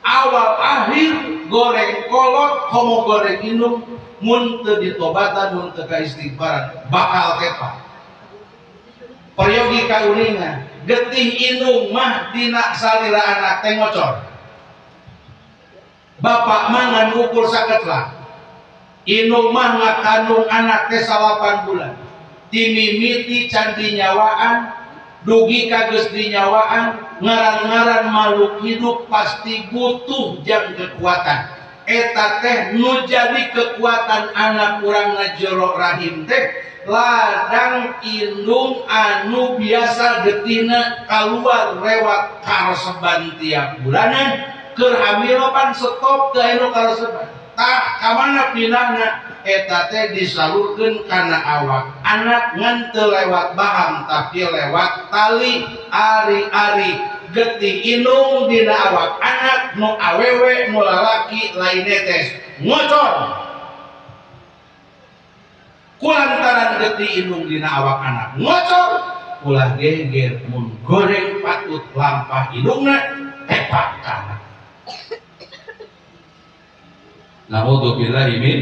Awal akhir goreng kolot, homo goreng indung, mun teu ditobatan, mun teu kaistighfaran, bakal kepak. Peryogi kauningan, getih indung mah dina salira anak teh ngocor. Bapak mangan ukur saket lah. Indung mah ngakandung anak teh 8 bulan. Dimimiti can dinyawaan, dugi kageus dinyawaan, ngaran-ngaran makhluk hidup pasti butuh jang kekuatan. Eta teh nu jadi kekuatan anak urang ngajero rahim teh ladang indung anu biasa getina kaluar lewat kareseban tiap bulanan keur hamilopan stop teu anu kareseban tak kamana pinahna eta teh disalurkeun kana awak anak ngan teu lewat bahang tapi lewat tali ari-ari getih indung dina awak anak nu awewe nu lalaki lain netes ngocor kulantaran getih indung dina awak anak ngocor ulah geger mun goreng patut lampah indungna tepak kana. Naudzubillahi min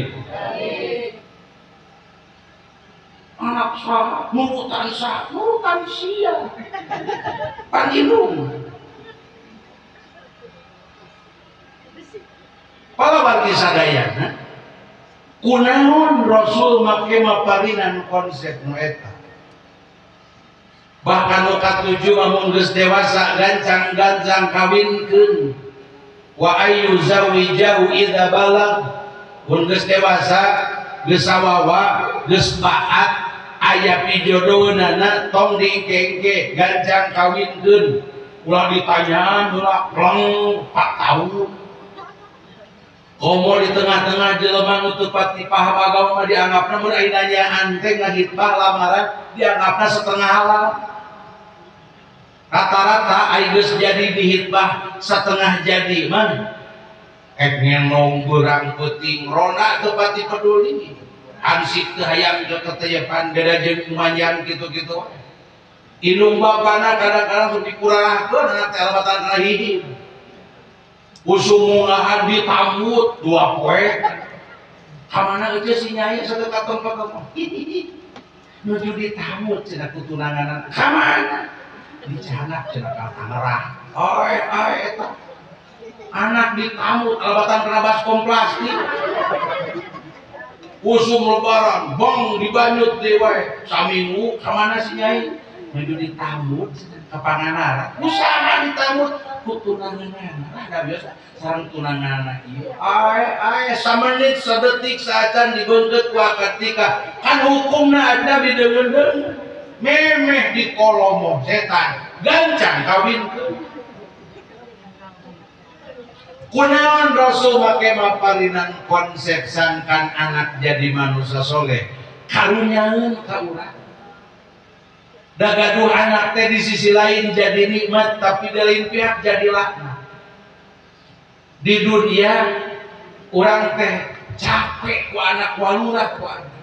anak sah, nurutan sia pan indung palawan sadayana kunaon Rasul make maparinan konsep nu eta bahkan nu katujuh amun geus dewasa gancang-gancang kawinkeun wa ayyu zawijahu idza balag mun geus dewasa geus sawawa geus baat aya pijodohna tong diengke-engke gancang kawinkeun ulah ditanyaan ulah pleng 4 tahun komo di tengah-tengah jelema nu teu pati paham agama dianggapna mun aya nanyaan teh ngahitbah lamaran dianggapna setengah halal. Rata-rata aya geus jadi dihitbah setengah jadi mah ngenong beurang peuting rona teu pati peduli ansik teu hayang keteyepan beda jeung manjang kitu-kitu inung bapana kadang-kadang sok dikurahkeun anak teh alabatan kana hiji usum mungahan ditamut 2 poe kamana aja si nyai sadekat tempat nuju ditamut cenah ku tunanganan kamana dicanak cenah ka Tangerang oe eta anak ditamut alabatan kena baskom plastik usum lebaran bong dibanyut deui wae saminggu kamana si nyai nuju ditamut ka Pangandaran usaha ditamut ku tunanganana da biasa sareng tunanganana ieu ae samenit sadetik saacan dibeungkeut ku ketika kan hukumna ada bideungeun memeh di kolomo setan gancang kawinkeun kunaon Rasul make maparinan konsep sangkan anak jadi manusia soleh karunyaeun ka urang da gaduh anak teh di sisi lain jadi nikmat tapi di lain pihak jadi laknat di dunia orang teh capek ku anak walurah ku anak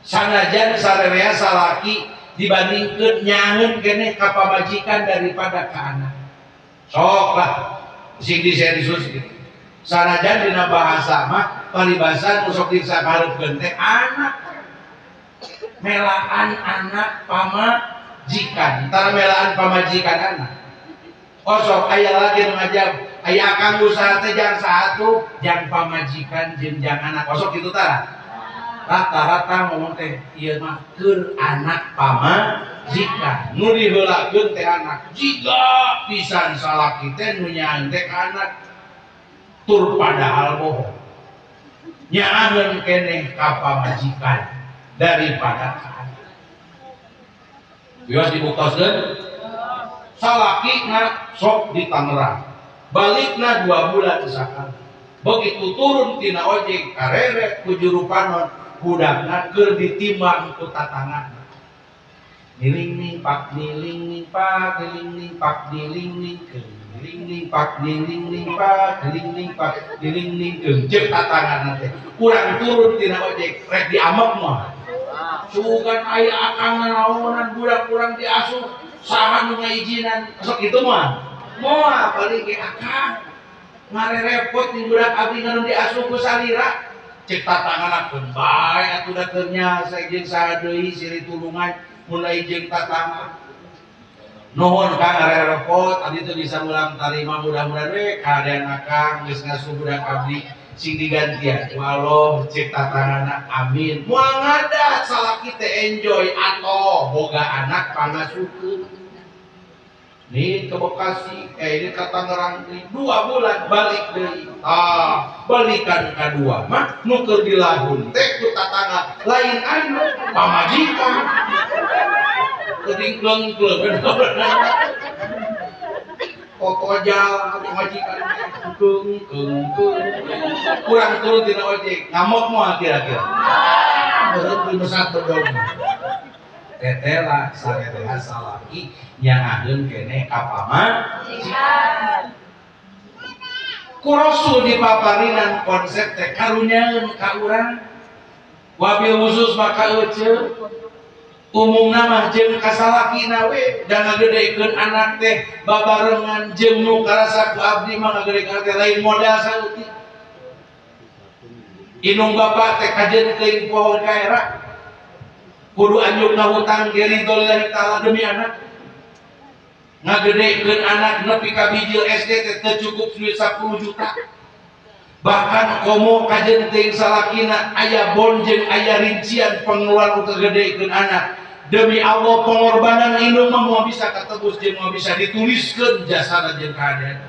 sanajan sarerea salaki dibandingkeun nyaeun keneh ka pamajikan daripada ka anak sok lah sing diserius gitu sanajan dina bahasa mah paribasan usok disakareupkeun teh anak melaan anak pamajikan antara melaan pamajikan anak osok aya lagi ngajab aya kanggo saha teh jang satu jang pamajikan jeung jang anak osok kitu tah rata-rata ngomong teh ieu mah keur anak pamajikan nu diheulakeun teh anak jiga pisan salaki teh nu nyaan teh anak tur padahal bohong nyaaneun keneh ka pamajikan daripada bios dibukoskeun salaki na sok di Tangerang balikna 2 bulan sakali begitu turun tina ojek kareret ku juru panon budakna keur ditimbang ku tatangan niling ning pak niling ning pak niling ning pak niling ning niling ning pak niling ning pak niling ning pak niling ning jeung tatangan teh urang turun tina ojek rek diamek mah sugan aya akang naonan budak kurang diasuh saha nu ngaijinan sok kitu mah moal balik ke akang ngarerepot di budak abdi nu diasuh ku salira cek tatanganna bae atuh da keur nyasa jeung saha deui siri tulungan mulai jeung tatangan nuhun kang ngarerepot abdi teu bisa ulang tarima mudah-mudahan we kadean akang geus ngasuh budak abdi sing digantian walau cek tatanganna amin moal ngadat salaki teh enjoy atau boga anak pangasukeun nih ke Bekasi ini ke Tangerang 2 bulan balik deui balikan kadua mah nu keur dilahun teh ku tatangga lain anak pamajikan teuing kleung-kleung foto jalan majikan keung kurang turun tina ojek ngamuk moal kira-kira berhenti besar bedog tetela sarerea salaki nyaangeun keneh ka pamajikan ku Rasul dipaparinan konsep teh karunyaeun ka urang wabil khusus maka euceul umumna mah jeung kasalakina we da ngagedekeun anak teh babarengan jeung nu karasa ku abdi mah ngagedekeun teh lain modal saeutik inung bapa teh kajeun teuing pohon kaera kudu anjurna hutang diri lillahi taala demi anak ngagedekeun anak nepi ka bijil SD teh cukup duit 10 juta bahkan komo kajeun teuing salakina aya bon jeung aya rincian pengeluaran untuk gedekeun anak demi Allah pengorbanan indung mah moal bisa katebus jeung moal bisa dituliskeun jasana jeung keadaan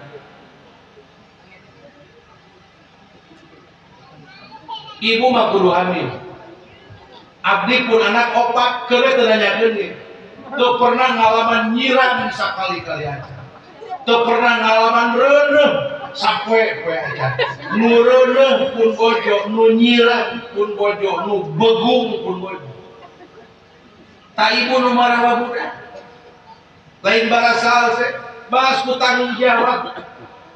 ibu mah kudu hamil abdi pun anak opak keureuh teu nanyakeun ge teu pernah ngalaman nyiram sakali-kali aja teu pernah ngalaman reuneuh sapoe poe aja nu reuneuh pun bojo nu nyirang pun bojo nu begung pun bojo tak ibu nu marawa budak lain barasal se balas ku tanggung jawab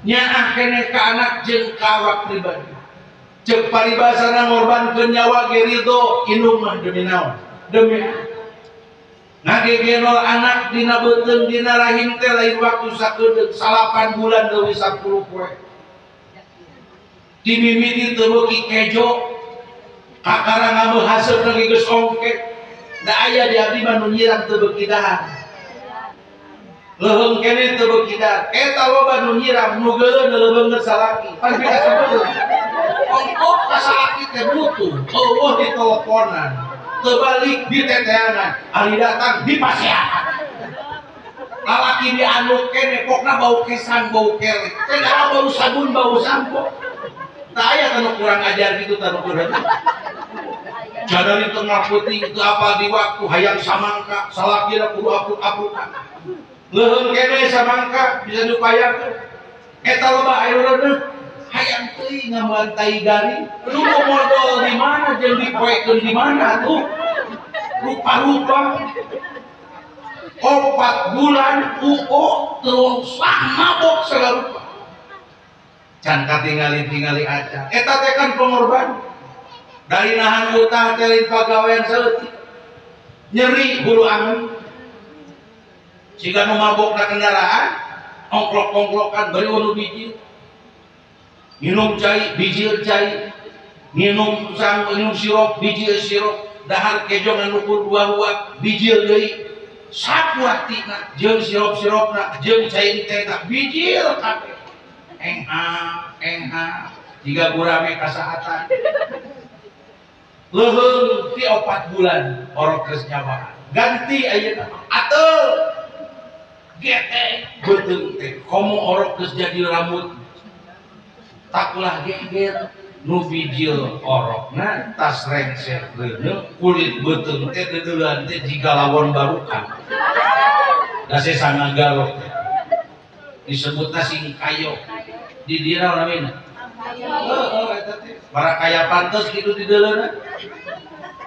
nyaah kene ka anak jeung ka awak pribadi ceuk paribasana ngorbankeun nyawa ge ridho indung mah demi naon demi ngagegenol anak dina beuteung dina rahim teh lain waktu sakedeuk 8 bulan leuwih 10 poe dimimiti teu beuki kejo kakarang ngabeuh haseut lagi geus ongke da aya di abdi mah nu nyirang teu beuki dahar leuweung kene teu beuki dahar eta loba nu nyiram nu geuleun leuweung salaki pan beda sabeuleuh ongkot ka salaki teh butuh eueuh di teleponan terbalik di teteangan ari datang di pasiakan lalaki di anu kene pokna bau kesan bau kelek teh bau sabun bau sampo tak aya tanu kurang ajar gitu tanu kurang jadari tengah peuting itu apa di waktu hayang samangka salakina kudu apuk-apukan leuheung kene samangka bisa diupayakeun eta loba aya reuneuh hayang teuing ngamantai garing lu mau modal di mana jeung dipoekeun di mana tuh rupa-rupa 4 bulan terus mabok segala rupa can katingali-tingali aja eta teh kan pengorban dari nahan utah teh lain pagawean saeutik nyeri hulu angin siga nu mabokna kendaraan ongklok-ongklokan bari unu biji minum cai bijil cai minum sirop bijil sirop dahar kejo nganukur buah-buah bijil deui sapu atina jeung sirop-siropna jeung cai teh bijil kabeh engha jiga gurame kasaatan leuheung ti 4 bulan orok geus nyawaan ganti ayeuna atuh gete beuteung teh komo orok geus jadi rambut takulah geger nu bijil orokna tas rengsek reuneuh kulit beuteung teh deudeulan teh jiga lawon barukan da sesana galok disebutna sing kayo di dina namina heeh eta teh bara kaya pantes kitu di deuleunan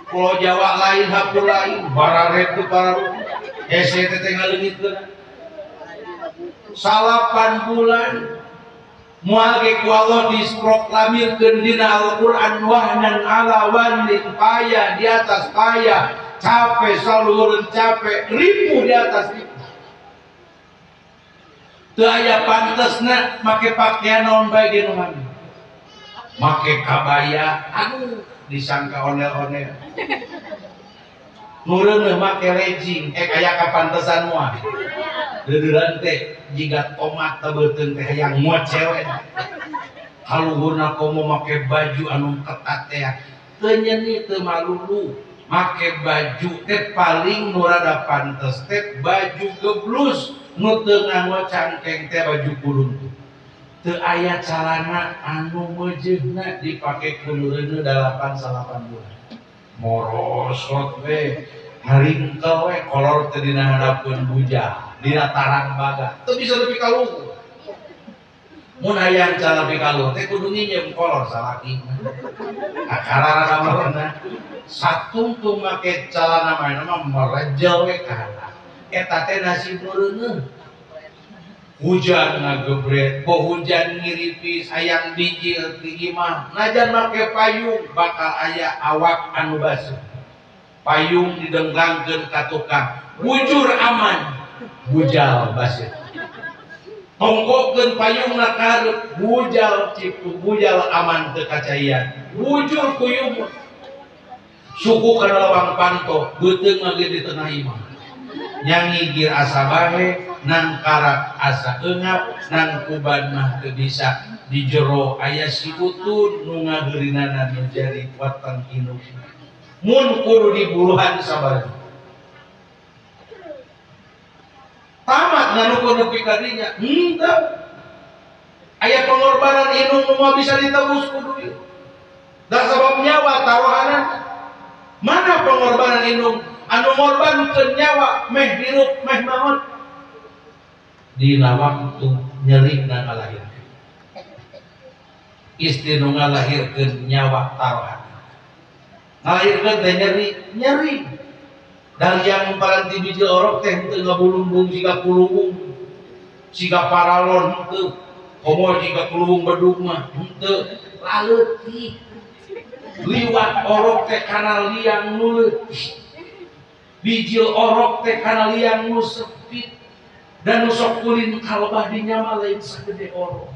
Pulau Jawa lain hapur lain bararet teu bararu hese teh ngaleungitkeun 8 bulan moal ge ku Allah disproklamirkeun dina Al-Qur'an wahnan ala wahnin paya di atas paya capek saluheureun capek ribu di atas ribu teu aya pantesna make pakaian naon bae ge nu mani make kabaya anu disangka onel-onel nu reuneuh make legging aya kapantesan moal deudeuran teh jiga tomat teh beuteung teh hayang muat cewek haluhurna komo make baju anu ketat teh teu nyeuni teu malulu make baju teh paling nu rada pantes teh baju geblus nu teu nganggo cangkeng teh baju kulun teu aya calana anu meujeuhna dipake ku reuneuh 8 bulan morosot we haringkel we kolor teh dina hadapeun bujang dina tarang baga teu bisa nepi ka luhur mun hayang can nepi ka luhur teh kudu nginjem kolor salaki akara ramarna satungtung make calana mah merejel we kana eta teh nasib nu reuneuh hujan ngagebret po hujan ngiripis hayang bijil ti imah najan make payung bakal aya awak anu basuh payung didenggangkeun ka tukang bujur aman bujal basir tongkokeun payungna karep bujal cipu bujal aman teu kacayan bujur kuyung suku kana lawang panto beuteung mah di tengah imah nyangigir asa bahe nang karak asa eungap nang kuban mah teu bisa di jero aya si utun nu ngageurinana menjadi watang inuk mun kudu dibuluhan sabaraha tamat nganukeun nepi ka dinya henteu aya pengorbanan inung nu bisa ditebus ku duit da sabab nyawa tawahanan mana pengorbanan inung anu ngorbankeun nyawa meh diruk meh naon dina waktu nyeri na ngalahirkeun istri nu ngalahirkeun nyawa tarohan ngalahirkeun teh nyeri dari yang paranti biji orok teh teu ngabulung-bulung siga kulung siga paralon henteu komo siga kulung bedug mah henteu laleutik liwat orok teh kana liang nu leutik biji orok teh kana liang nu sepit dan nu sok kulin kalbah di nyama lain sagede orok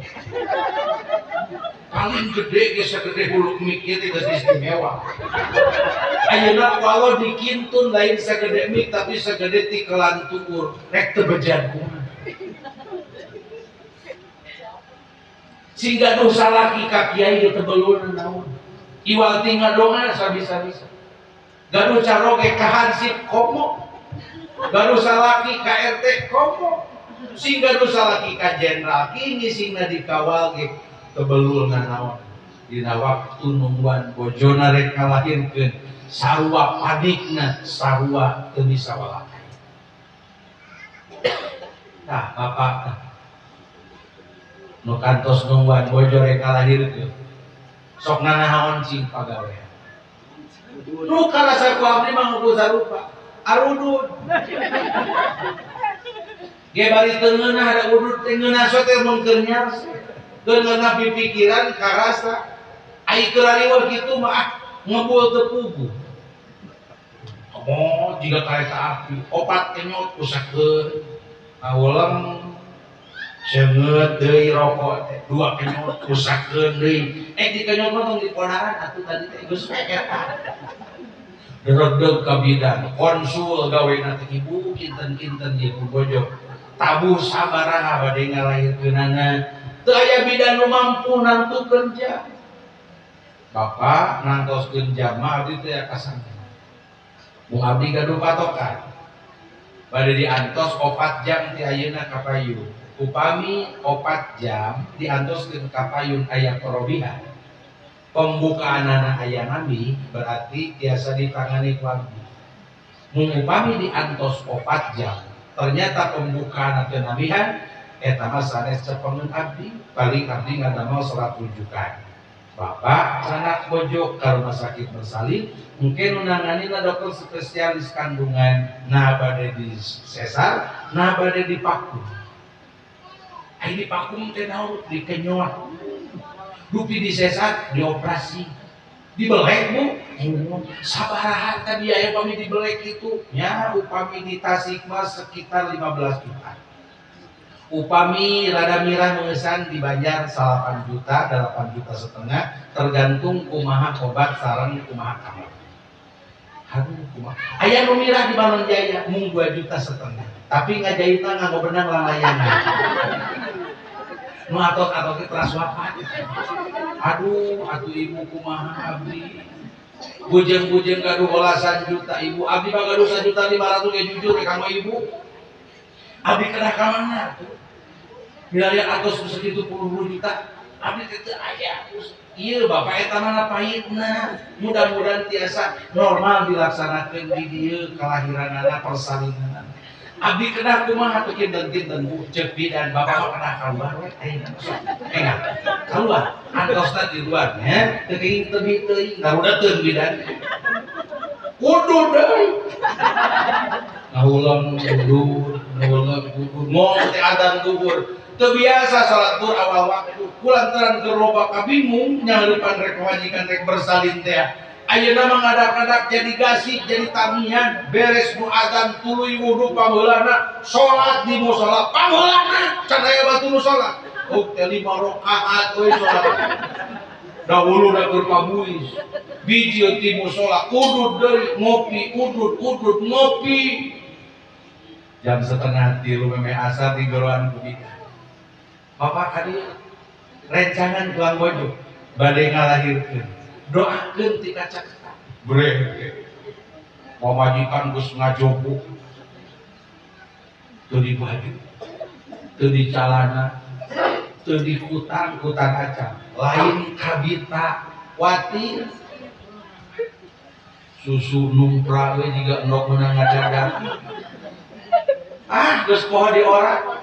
paling gede ge sagede huluk mik ieu teh geus istimewa ayeuna walau dikintun lain sagede mik tapi sagede tikelan tukur rek teu bejan kumaha singga dosa laki ka kiai teu beulun naon iwal tinggal doa sabisa-bisa gaduh caroge ka hansip komo gaduh salaki ka RT komo singga dosa laki ka jenderal kini singna dikawal ge teu beulun naon dina waktu nungguan bojona rek ngalahirkeun sarua panikna sarua teu bisa walakai tah bapak nu kantos nungguan bojo rek ngalahirkeun sok nanahaon cing pagawean nu karasa ku abdi mah ngumpul sarupa arudud ge bari teu ngeunah ada udud teh ngeunah so teh mun keur nyars keur ngeunah pipikiran karasa ai keur ariweuh kitu mah ngebul teu puguh oh jiga kareta api opat kenyot kusakeun awalem seungeut deui rokok teh dua kenyot kusakeun deui dikenyot mah tong diponaran atuh tadi teh geus eta deregdeg ka bidan konsul gawena teh ibu kinten-kinten ieu ku bojo tabuh sabaraha bade ngalahirkeunana teu aya bidan nu mampu nantukeun jam bapak nantoskeun jam mah abdi teh kasanten mun abdi gaduh patokan bade diantos 4 jam ti ayeuna ka payun upami 4 jam diantoskeun ka payun aya korobihan pembukaan anak aya nabi berarti biasa ditangani ku abdi mun upami diantos 4 jam ternyata pembukaan teu nabihan eta mah sanes cepengeun abdi paling abdi ngadamel salat rujukan bapak anak bojo ka rumah sakit bersalin mungkin nangannina dokter spesialis kandungan nah bade di sesar nah bade di pakum ai di pakum teh naon dikenyot dupi di sesar dioperasi dibelek bu sabaraha tadi aya upami dibelek itu nya upami di Tasik mah sekitar 15 juta upami rada mirah mengesan di Banjar 8 juta 8 juta setengah tergantung kumaha obat sareng kumaha kamar aduh kumaha aya nu mirah di Balon Jaya mung 2 juta setengah tapi ngajahitna nganggo benang lalayangan nu atot-atot teras wapat aduh atuh ibu kumaha abdi bujeng-bujeng gaduh bolasan juta ibu abdi mah gaduh 1.500.000 ge jujur ka ibu abdi kena ka mana tuh biaya atos segitu 10 juta abdi teh aya ieu bapak eta mah pahitna mudah-mudahan tiasa normal dilaksanakeun di dieu kelahiranana persalinana abdi kena kumaha teu kinten-kinten bu ceuk bidan bapak mah kena kaluar we enggak kaluar antosna di luar nya teu keuing teuing teuing ngarudakeun bidan kudu deui ngahuleng kudu mau teh adzan zuhur teu biasa salat zuhur awal waktu kulantaran keur loba kabingung nyangeupan rek wajikan rek bersalin teh ayeuna mah ngadak-ngadak jadi gasik jadi tamihan beres nu adzan tuluy wudu pameulana salat di musala pameulana can aya batu nu salat teh 5 rakaat we salat dahulu da keur pabuis biji ti musala udud deui ngopi udud ngopi jam 2:30 memeh asar di goroan kubika bapak kadi rencangan tuang bojo bade ngalahirkeun doakeun ti kaca brengke pamajikan geus ngajobuk teu di baju teu di calana teu di kutang acan lain kabita wati susu numpra we jiga endok meunang ngadadak geus poho di orang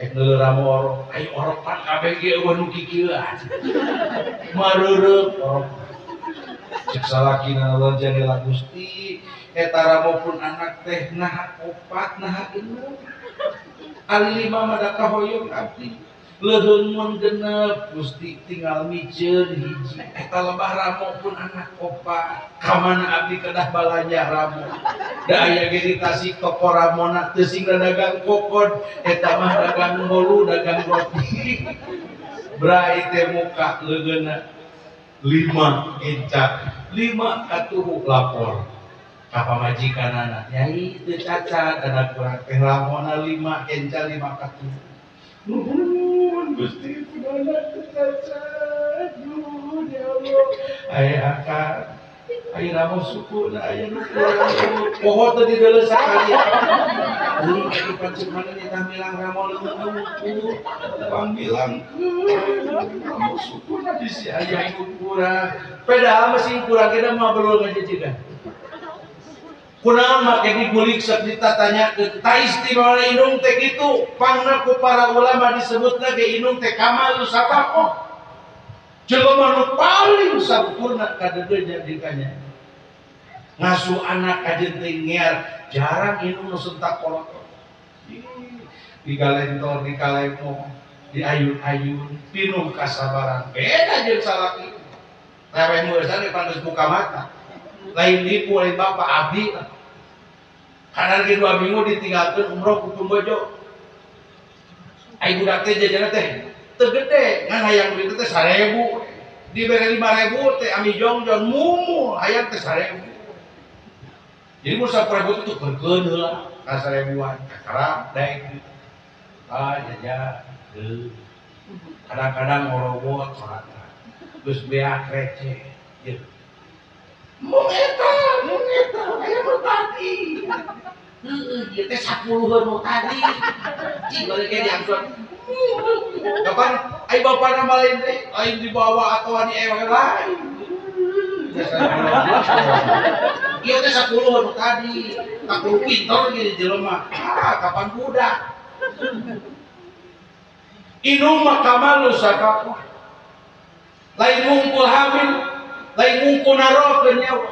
Ngeuleuh orok ayo orokan kabeh ge eueuh nu kikieuan mareureuk orok cek salakina Allah jadila Gusti eta ramopun anak teh naha opat naha 6 ali 5 mah da kahoyong abdi leuheung mun genep Gusti tinggal miceun hiji eta lebah ramopun anak opat kamana abdi kedah balanja ramo da aya ge di Tasik toko ramona teu sing dagang kokod eta mah dagang bolu dagang roti brai teh muka leungeunna 5 encak 5 katuhu lapor ka pamajikanana nyai teu cacat anak urang teh lamona 5 encak 5 katuhu nuhun Gusti pudana teu cacat nuhun ya Allah aya akar aya ramo sukuna aya nu kurang poho teu dideuleuh sakali deui kitu pancen mana ditah milang ramo leungeun pangbilang ramo sukuna bisi aya nu kurang padahal masih kurang kita mah belum ngajejegan kunaon make digulik sok ditatanya ta istimewa inung teh kitu pangna ku para ulama disebutna ge inung teh kamal sapaqoh jelema nu paling sampurna kadeudeung dikanya ngasuh anak ajeun teh ngear jarang inung nu sentak kolot di galentor di kalemo di ayun-ayun pinuh kasabaran beda jeung salaki lewe meuresan panggeus buka mata lain nipu lain bapak abdi kadang ge 2 minggu ditinggalkeun umroh ku Tumbojo ai budak teh jajanna teh teu gede ngan hayang duit teh 1000 dibere 5000 teh ami jongjon mumu hayang teh 1000 jadi mun 1000 itu berkeun heula ka 1000-an kakarap daek jajan kadang-kadang ngorobot salatna geus beak receh ieu mung eta aya nu tadi ieu teh 10 nu tadi cing balik ge diangkut kapan ai bapana malain teh lain dibawa atau di ewek lain ieu teh 10 nu tadi takul pintor ge jelema kapan budak inung mah kamalu sakapa lain ngungkul hamil lain ngungkul narokeun nyawa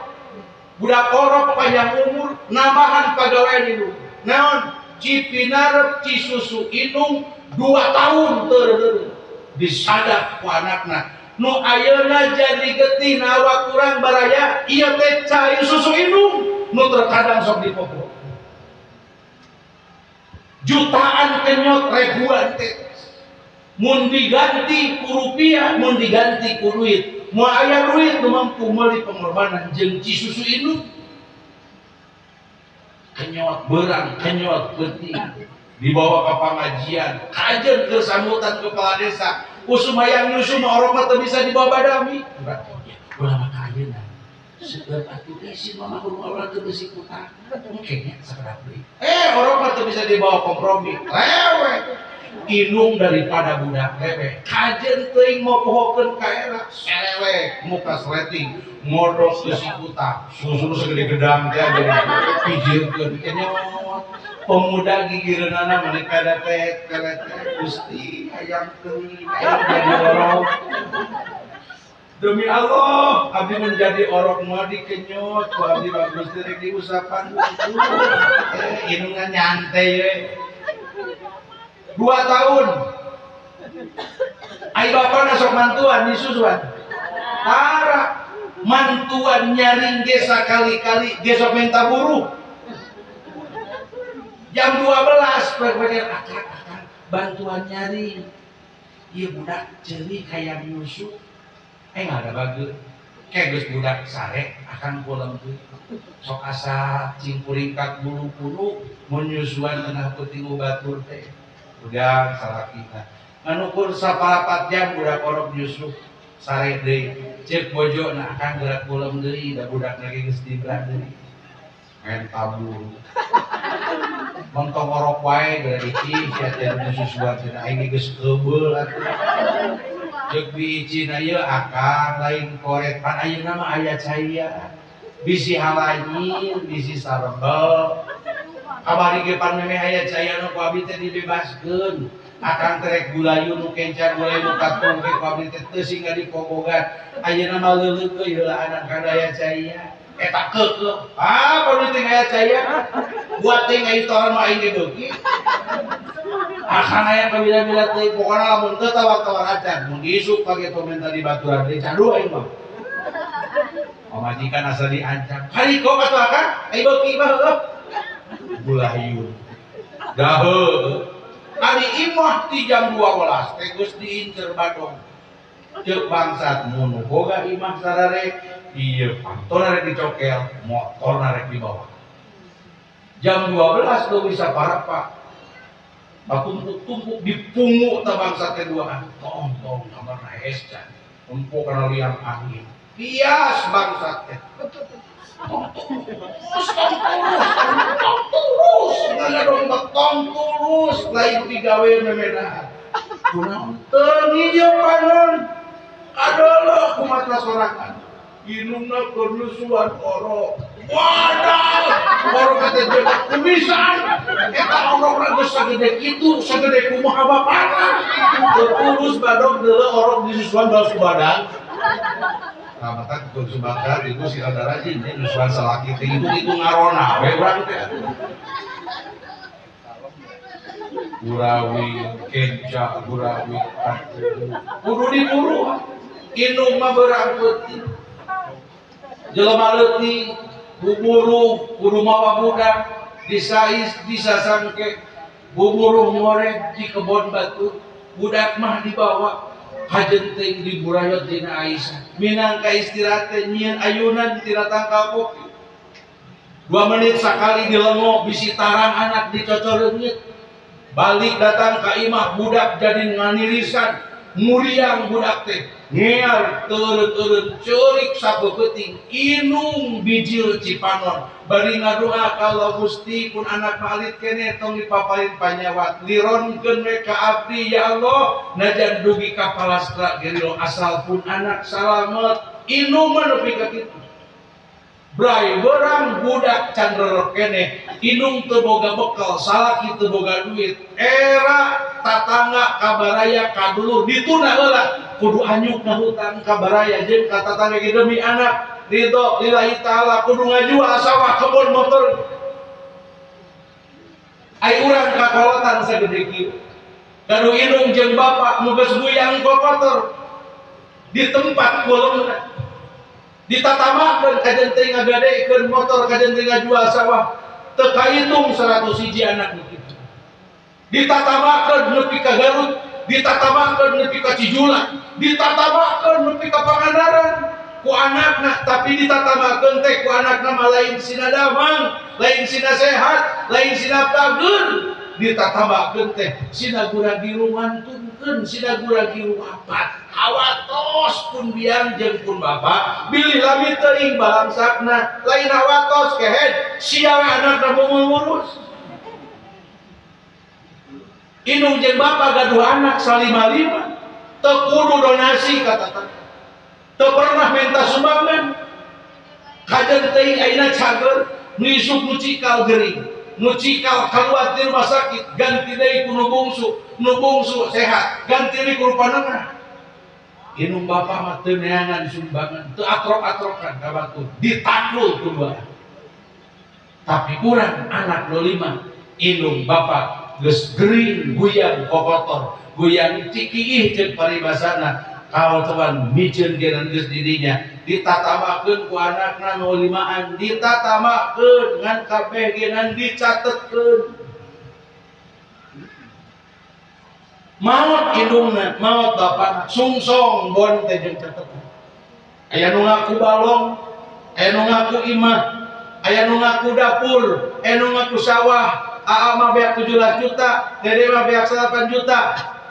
budak orok panjang umur nambahan pagawean inung naon cipinarep cisusu inung 2 tahun teu disadap ku anakna nu ayeuna jadi getih nawa kurang baraya ieu teh cai susu inung nu terkadang sok dipopo jutaan kenyot ribuan teh mun diganti ku rupiah mun diganti ku duit mau aya duit nu mampu meuli pengorbanan jeung cisusu induk kenyot berang kenyot penting dibawa ke pengajian kajen ke sambutan kepala desa usumayang nyusu mah orang mah teu bisa dibawa badami ulah mah ayeuna seueur atuh isin mah kudu orang teu bisi kutang kengnya sakedap deui orang mah teu bisa dibawa kompromi lewe inung daripada budak lewe kajen teuing mau pohokeun ka era selewek muka sleting modok geus sikutang susu segede gedang teh jadi pijieulkeun kenyot pemuda gigireunana menika da teh Gusti hayang teuing jadi orok demi Allah abdi menjadi orok mah dikenyot ku abdi bagus teh diusapan inungan nyantai we 2 tahun ai bapana sok mantuan disusuan tara mantuan nyaring ge sakali-kali ge sok minta buruh jam 12 berbener akang bantuan nyaring ieu budak ceuli hayang nyusu ada bageut kayak geus budak sare akan pulang tuh sok asa cingkuringkat bulu-bulu mun nyusuan tengah peuting batur teh udah salah kita nganukur saparapat jam budak orok nyusu sare deui cek bojo na akan gerak pulang deui da budak lagi geus dibrak deui main tabur montong orok wae geura icing sia teh nyusuan teh aing geus kebeul atuh jeung biicina ieu akang lain koret pan ayeuna mah aya caya bisi halanyir bisi sarebel kabari ge pan memeh aya caya nu ku abdi teh dibebaskeun akan terek gulayu nu kencan gulayu nu katung ke pabrik teh singga dipogogan ayeuna mah leuleuk euy heula anak kadaya caya eta keukeuh pabrik teh aya caya buat teh ngai toran mah aing ge beuki akan aya kabila-bila teh pokona lamun teu tawar-tawar acan mun isuk page komentar di baturan teh cadu aing mah pamajikan asa diancam hari kok atuh akan aing beuki mah heuh gulayu daheuh hari imah di jam 12 teh geus diincer badong ceuk bangsat mun boga imah sarare ieu pantona rek dicokel motorna rek dibawa jam 12 leuwih saparapa batumpuk-tumpuk dipungu teh bangsat teh duaan tong kamarna hescan empuk kana liang angin bias bangsat teh tong turus nggak dong tong turus lain digawe memedahan kunaon teu ngijeu panon adalah kumatna sorangan inungna kerusuhan orok wadah orok kata jaga kumisan eta orok geus sagede kitu sagede kumaha bapana turus badog deuleu orok disusuan balas badan mata kudu subakar itu si ada rajin ini nusuan salaki teh itu ngarona we urang teh gurawi kenca gurawi kudu diburu inung mah beurang peuting jelema leutik buburu kudu mawa budak disais disasangke buburu ngorek di kebon batu budak mah dibawa hajenteng di burayot dina Aisyah minangka istirahat nyieun ayunan tina tangkal kopi 2 menit sakali dilengo bisi tarang anak dicocol leungit balik datang ka imah budak jadi nganirisan muriang budak teh ngear teureun-teureun ceurik sapeuting inung bijil cipanon bari ngadoa ka Allah Gusti pun anak malit kene tong dipaparin panyawat lironkeun we ka abdi ya Allah najan dugi ka palastra gerilo asal pun anak salamet inung mah nepi ka kitu bray berang budak candrerok kene inung teu boga bekal salaki teu boga duit era tatangga kabaraya kadulur dituna heula kudu anyuk na hutang kabaraya jeung ka tatangga ge demi anak ridho lillahi taala kudu ngajual sawah kebon motor ai urang kakolotan sagede kieu kanu inung jeung bapa nu geus buyang kokotor di tempat kuleumna ditatamakeun kajen teh ngagadekeun motor kajen teh ngajual sawah teu kahitung 101 anak kitu ditatamakeun nepi ka Garut ditatamakeun nepi ka Cijulang ditatamakeun nepi ka Pangandaran ku anakna tapi ditatamakeun teh ku anakna mah lain sina damang lain sina sehat lain sina pageur ditatamakeun teh sina gura-giru mantunkeun sina gura-giru apat hawatos pun biang jeung pun bapa bilih lami teuing balangsakna lain hawatos kehed sia anakna ngurus inung jeung bapa gaduh anak salima-lima teu kudu donasi kata teu pernah minta sumbangan kajen teuing ayeuna cager ngisuk nu cikal geuring nu cikal kaluar ti rumah sakit ganti deui ku nu bungsu sehat ganti deui ku rupanana inung bapa mah teu neangan sumbangan teu atrok-atrokan ka batu ditaklul kedua tapi urang anak nu 5 inung bapa geus gering guyang kokotor guyang cikiih jeung paribasana kaotoban miceun genan geus didinya ditatamakeun ku anakna nu 5an ditatamakeun ngan kabeh genan dicatetkeun maot indungna maot bapana sungsong bon teh jeung catet aya nu ngaku balong aya nu ngaku imah aya nu ngaku dapur aya nu ngaku sawah aa mah beak 17 juta dede mah beak 8 juta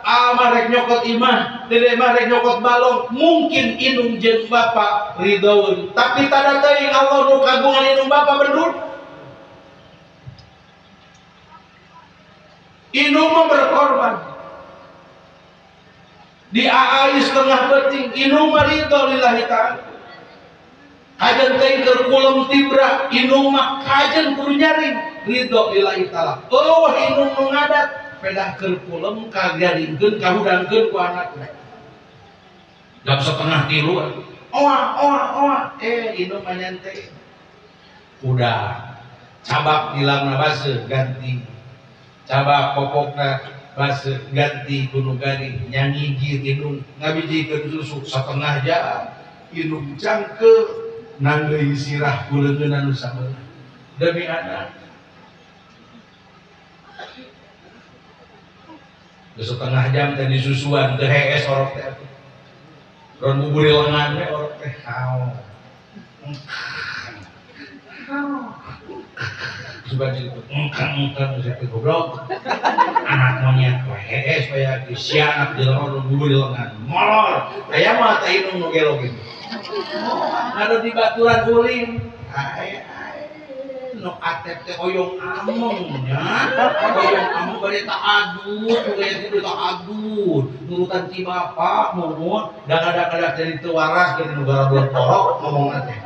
aa mah rek nyokot imah dede mah rek nyokot balong mungkin indung jeung bapa ridhoeun tapi tada teuing Allah nu kagungan indung bapa bendul indung mah berkorban di aai setengah penting inung mah ridho lillahi ta'ala kajen teuing keur kulem tibra inung mah kajen kudu nyaring ridho lillahi ta'ala inung nu ngadat pedah keur pulem kagaringkeun kahudangkeun ku anakna. Jam 2:30 oa indung manyan teh udah cabak tilangna baseuh ganti cabak popokna baseuh ganti kudu garing nyangijir indung ngabijikeun susu 1/2 jam indung cangke nanggeui sirah ku leungeun anu sabeula demi anak. Geus 1/2 jam teh disusuan teu hees orok teh ron buburi lengan we orok teh haoo coba gitu engkang bisa goblok anak monyet we hees we di sianak di ron buburi lengan molor aya mah teh indung nu gelo gitu ada di baturan ulin nu atep teh hoyong among nya hoyong among bari tak adut gaya teh tak adut nurutan ti bapak mumun dadak-dadak jadi teu waras jadi negara bulan porok ngomongna teh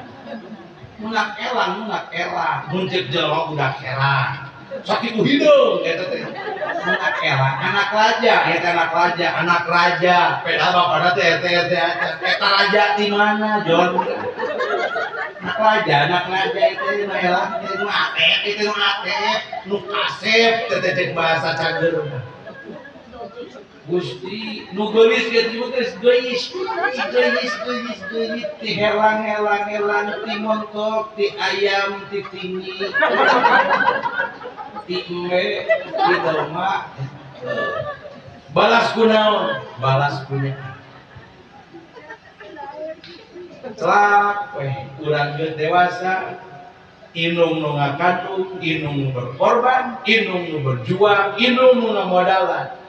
mundak elang mun ceuk jelema budak elang sakitu hideung eta teh mundak elang anak raja peda bapana teh eta raja di mana Jon anak raja itu mah elang itu atep nu kasep teh bahasa cager Gusti nu geulis kieu geus geulis ti helang ti montok ti ayam ti tinggi ti embe ti domba balas kunaon balas punya celak urang geus dewasa indung nu ngakandung indung nu berkorban indung nu berjuang indung nu ngamodalan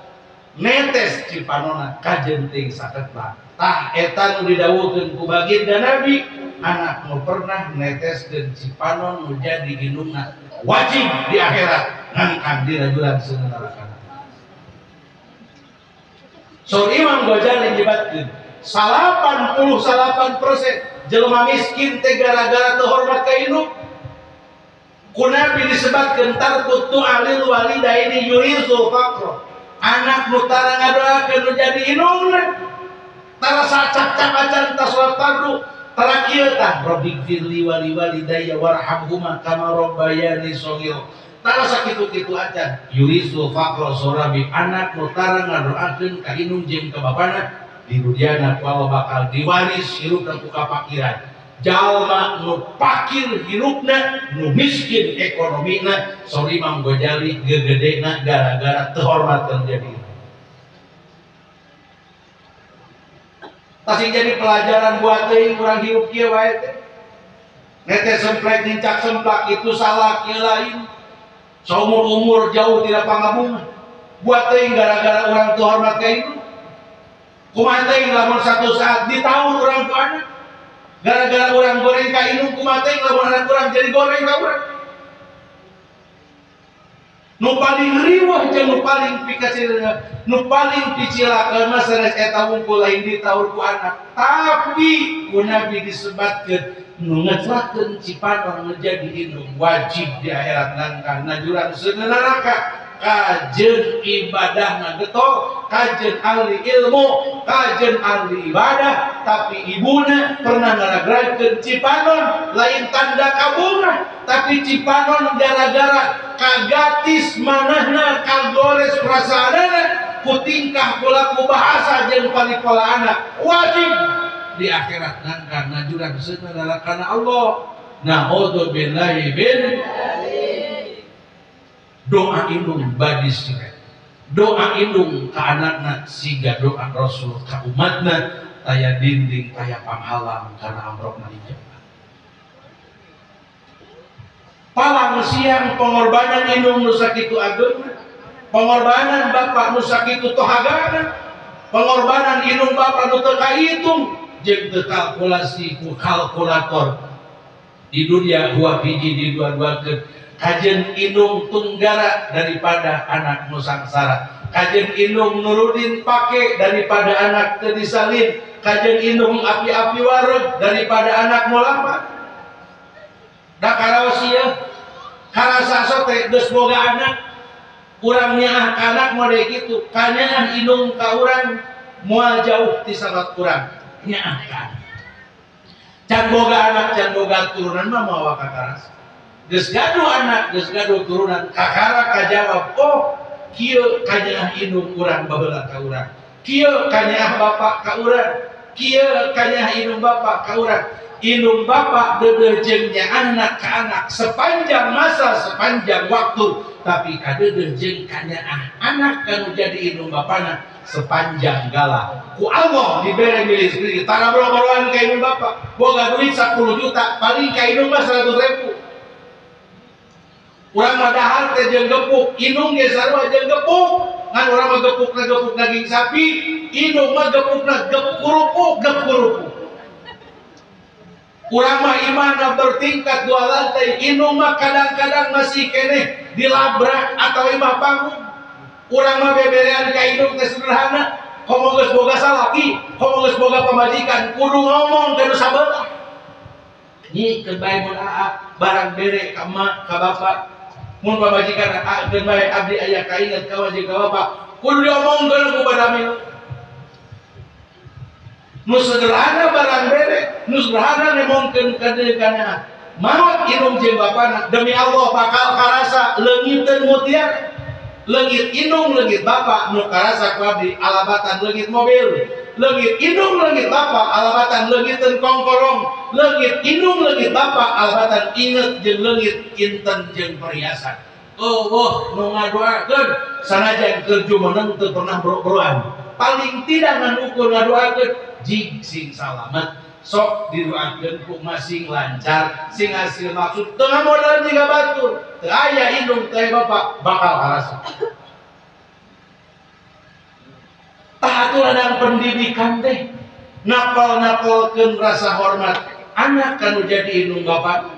netes cipanonna kajenting sakeutna tah eta nu didhawuhkeun ku baginda Nabi anak nu pernah neteskeun cipanon nu jadi indungna wajib di akhirat ngangkang dina juran seueur neraka. So Imam Ghazali nyebatkeun 88% jelema miskin teh gara-gara teu hormat ka indung. Ku Nabi disebutkeun tarkut tu'alil walidaini yurizul faqr. Anak nu tara ngadoakeun nu jadi indungna. Tara sacap-cap acan tas salat fardu, tara kieu tah rabbighfirli wa liwalidayya warhamhuma kama rabbayani shaghira. Tara sakitu-kitu acan yurizul faqr sorabi anak nu tara ngadoakeun ka indung jeung ka bapana di dunyana kumaha bakal diwaris hirupna ku kapakiran jalma nu pakir hirupna nu miskin ekonomina. Sorry Imam Ghazali gegedena gara-gara teu hormat terjadi. Tasing jadi pelajaran buat teuing urang hirup kieu wae teh. Nete semplek nincak semplak itu salah kieu lain. Saumur-umur jauh tidak pangabungan. Buat teuing gara-gara urang teu hormat ka indung. Kumaha teuing lamun satu saat ditaun urang ku anak gara-gara urang goreng ka indung kumaha teuing lamun anak urang jadi goreng ka urang. Nu paling riweuh jeung nu paling pikasirna nu paling picilakeun mah sanes eta wungkul lain ditaur ku anak tapi ku Nabi disebutkeun nu ngecelakeun cipanon menjadi indung wajib di akhirat ngangkang najuran seueur neraka. Kajen ibadah getol, kajen ahli ilmu, kajen ahli ibadah, tapi ibuna pernah ngaragrakeun cipanon lain tanda kabungan, tapi cipanon gara-gara kagatis manahna kagores perasaanana ku tingkah kulaku bahasa jeung palipola anak wajib di akhirat ngangkang najuran seueur neraka Allah. Na'udzubillahi bin doa indung badi siret doa indung ka anakna siga doa Rasul ka umatna taya dinding taya panghalang kana amrokna dijabah. Palang siang pengorbanan indung nu sakitu ageuna, pengorbanan bapak nu sakitu tohagana, pengorbanan indung bapak nu teu kahitung jeung teu kalkulasi ku kalkulator di dunia dua hiji di dua-duakeun. Kajen indung tunggara daripada anak nusangsara, kajen indung nurudin pake daripada anak teu disalin, kajen indung api-api wareg daripada anak mulamat. Da karaos ieu karasa sote geus boga anak Urangnya anak mode gitu, kanyaah indung ka urang moal jauh ti salat urang nyaahkan. Can boga anak, can boga turunan mah moal kakaras. Geus gaduh anak, geus gaduh turunan, kakara kajawab, oh kieu kanyaah indung urang baheula ka urang. Kieu kanyaah bapak ka urang. Kieu kanyaah indung bapak ka urang. Indung bapak deudeuh nya anak ka anak sepanjang masa, sepanjang waktu. Tapi kadeudeuh jeung kanyaah anak kanu jadi indung bapana sepanjang gala. Ku Allah dibere milih sendiri. Tara boro-boroan ka indung bapak, boga duit 10 juta, paling ka indung mah 100.000. Urang mah dahar teh jeung gepuk, indung ge sarua jeung gepuk. Ngan urang mah gepukna gepuk daging sapi, indung mah gepukna gep-kurupuk. Urang mah imanna bertingkat 2 lantai, indung mah kadang-kadang masih keneh dilabrak atau imah panggung. Urang mah beberean ka indung teh sederhana, komo geus boga salaki, komo geus boga pamajikan, kudu ngomong teh nu sabeula. Nyi keur bae mun aa barang bere ka mak ka bapak, mun pamajikan aa keur bae abdi aya kainget ka wajib ka bapak, kudu diomongkeun ku badami. Nu sederhana barang bere, nu sederhana nemongkeun ka deui kana maot indung jeung bapana, demi Allah bakal karasa leungiteun mutiara. Leungit indung leungit bapak nu karasa ku abdi alabatan leungit mobil. Leungit indung leungit bapak alabatan leungiteun kongkorong. Leungit indung leungit bapak alabatan inget jeung leungit kinten jeung perhiasan. Oh nu ngadoakeun sanajan keur jumeneng teu pernah boro-boroan. Paling tidak ngan ukur ngadoakeun jig sing salamet, sok didoakeun ku masing lancar, sing hasil maksud tengah modal jiga batur, teu aya indung teh bapak bakal karasa. Aturan pendidikan teh napal-napalkeun rasa hormat anak kanu jadi indung bapak.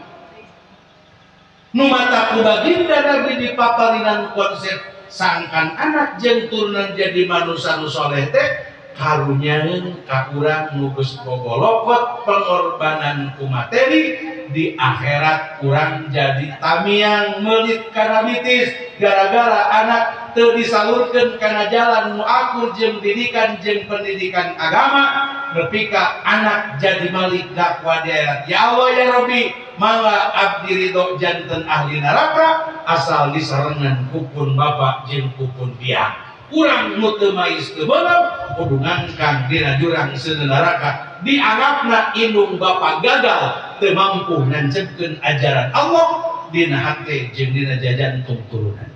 Nu mata ku baginda Nabi dipaparinan konsep sangkan anak jeung turunan jadi manusia nu soleh teh karunyaeun ka urang nu geus bogolokot pengorbanan ku materi, di akhirat urang jadi tamiang meulit kana mitis gara-gara anak teu disalurkeun kana jalan nu akur jeung didikan jeung pendidikan agama, nepi ka anak jadi malik dakwah di akhirat. Ya Allah ya Rabbi, mangga abdi ridho janten ahli neraka asal disarengan kupun bapak jeung kupun biak. Urang nu teu mais teu beunang kudu ngangkang dina jurang seuneu neraka, dianggapna indung bapak gagal teu mampu nancepkeun ajaran Allah dina hate jeung dina jajantung turunan.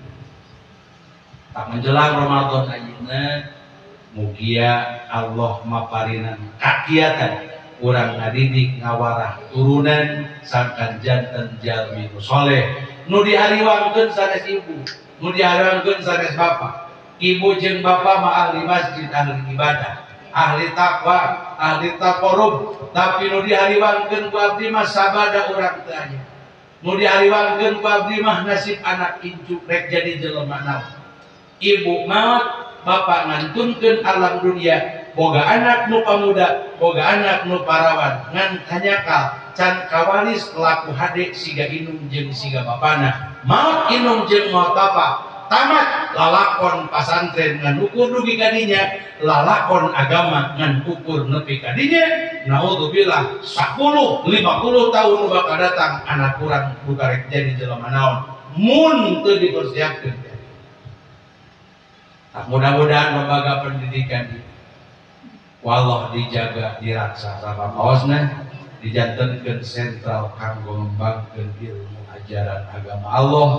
Tak menjelang Ramadan ayeuna mugia Allah maparinan kakiatan urang ngadidik ngawarah turunan sangkan janten jalmi nu soleh nu dihariwangkeun sanes ibu, nu dihariwangkeun sanes bapak. Ibu jeung bapak mah ahli masjid, ahli ibadah, ahli takwa, ahli taqarrub, tapi nu dihariwangkeun ku abdi mah sabada urang teu aya. Nu dihariwangkeun ku abdi mah nasib anak incu rek jadi jelema naon. Ibu maot, bapak ngantunkeun alam dunia, boga anak nu pamuda, boga anak nu parawan, ngan kanyakal can kawaris laku hade siga indung jeung siga bapana. Maot indung jeung maot bapak tamat lalakon pasantren ngan ukur dugi kadinya, lalakon agama ngan ukur nepi kadinya. Naudzubillah 10-50 tahun bakal datang anak kurang bukarek jadi jelema naon mun teu dipersiapkeun. Tak mudah-mudahan lembaga pendidikan wallah dijaga diraksa sama maosna dijantenkeun sentral kanggo ngembangkeun ilmu ajaran agama Allah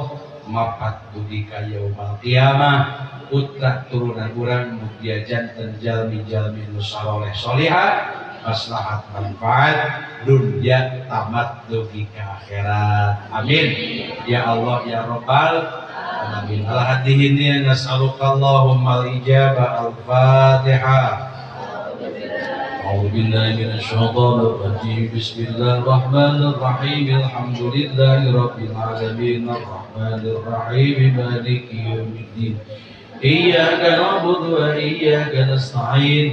mapat dugi ka yaumul qiyamah. Putra turunan urang mugia janten jalmi-jalmi nu saleh salihah maslahat manfaat dunya tamat dugi ka akhirat. Amin ya Allah ya Rabbal alamin. Ala hadihin nas'alukallahumma al-ijabah al-Fatihah. أعوذ بالله من الشيطان الرجيم. بسم الله الرحمن الرحيم. الحمد لله رب العالمين الرحمن الرحيم مالك يوم الدين إياك نعبد وإياك نستعين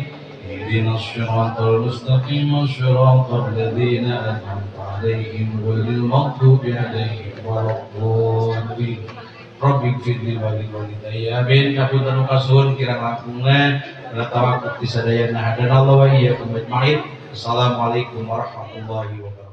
اهدنا الصراط المستقيم صراط الذين أنعمت عليهم غير المغضوب عليهم ولا الضالين Rabbi firli wali walidayya amin. Kapunten kasuhun kirang langkungna rata waktu tisadayana hadanallahu wa iyyakum ajmain. Assalamualaikum warahmatullahi wabarakatuh.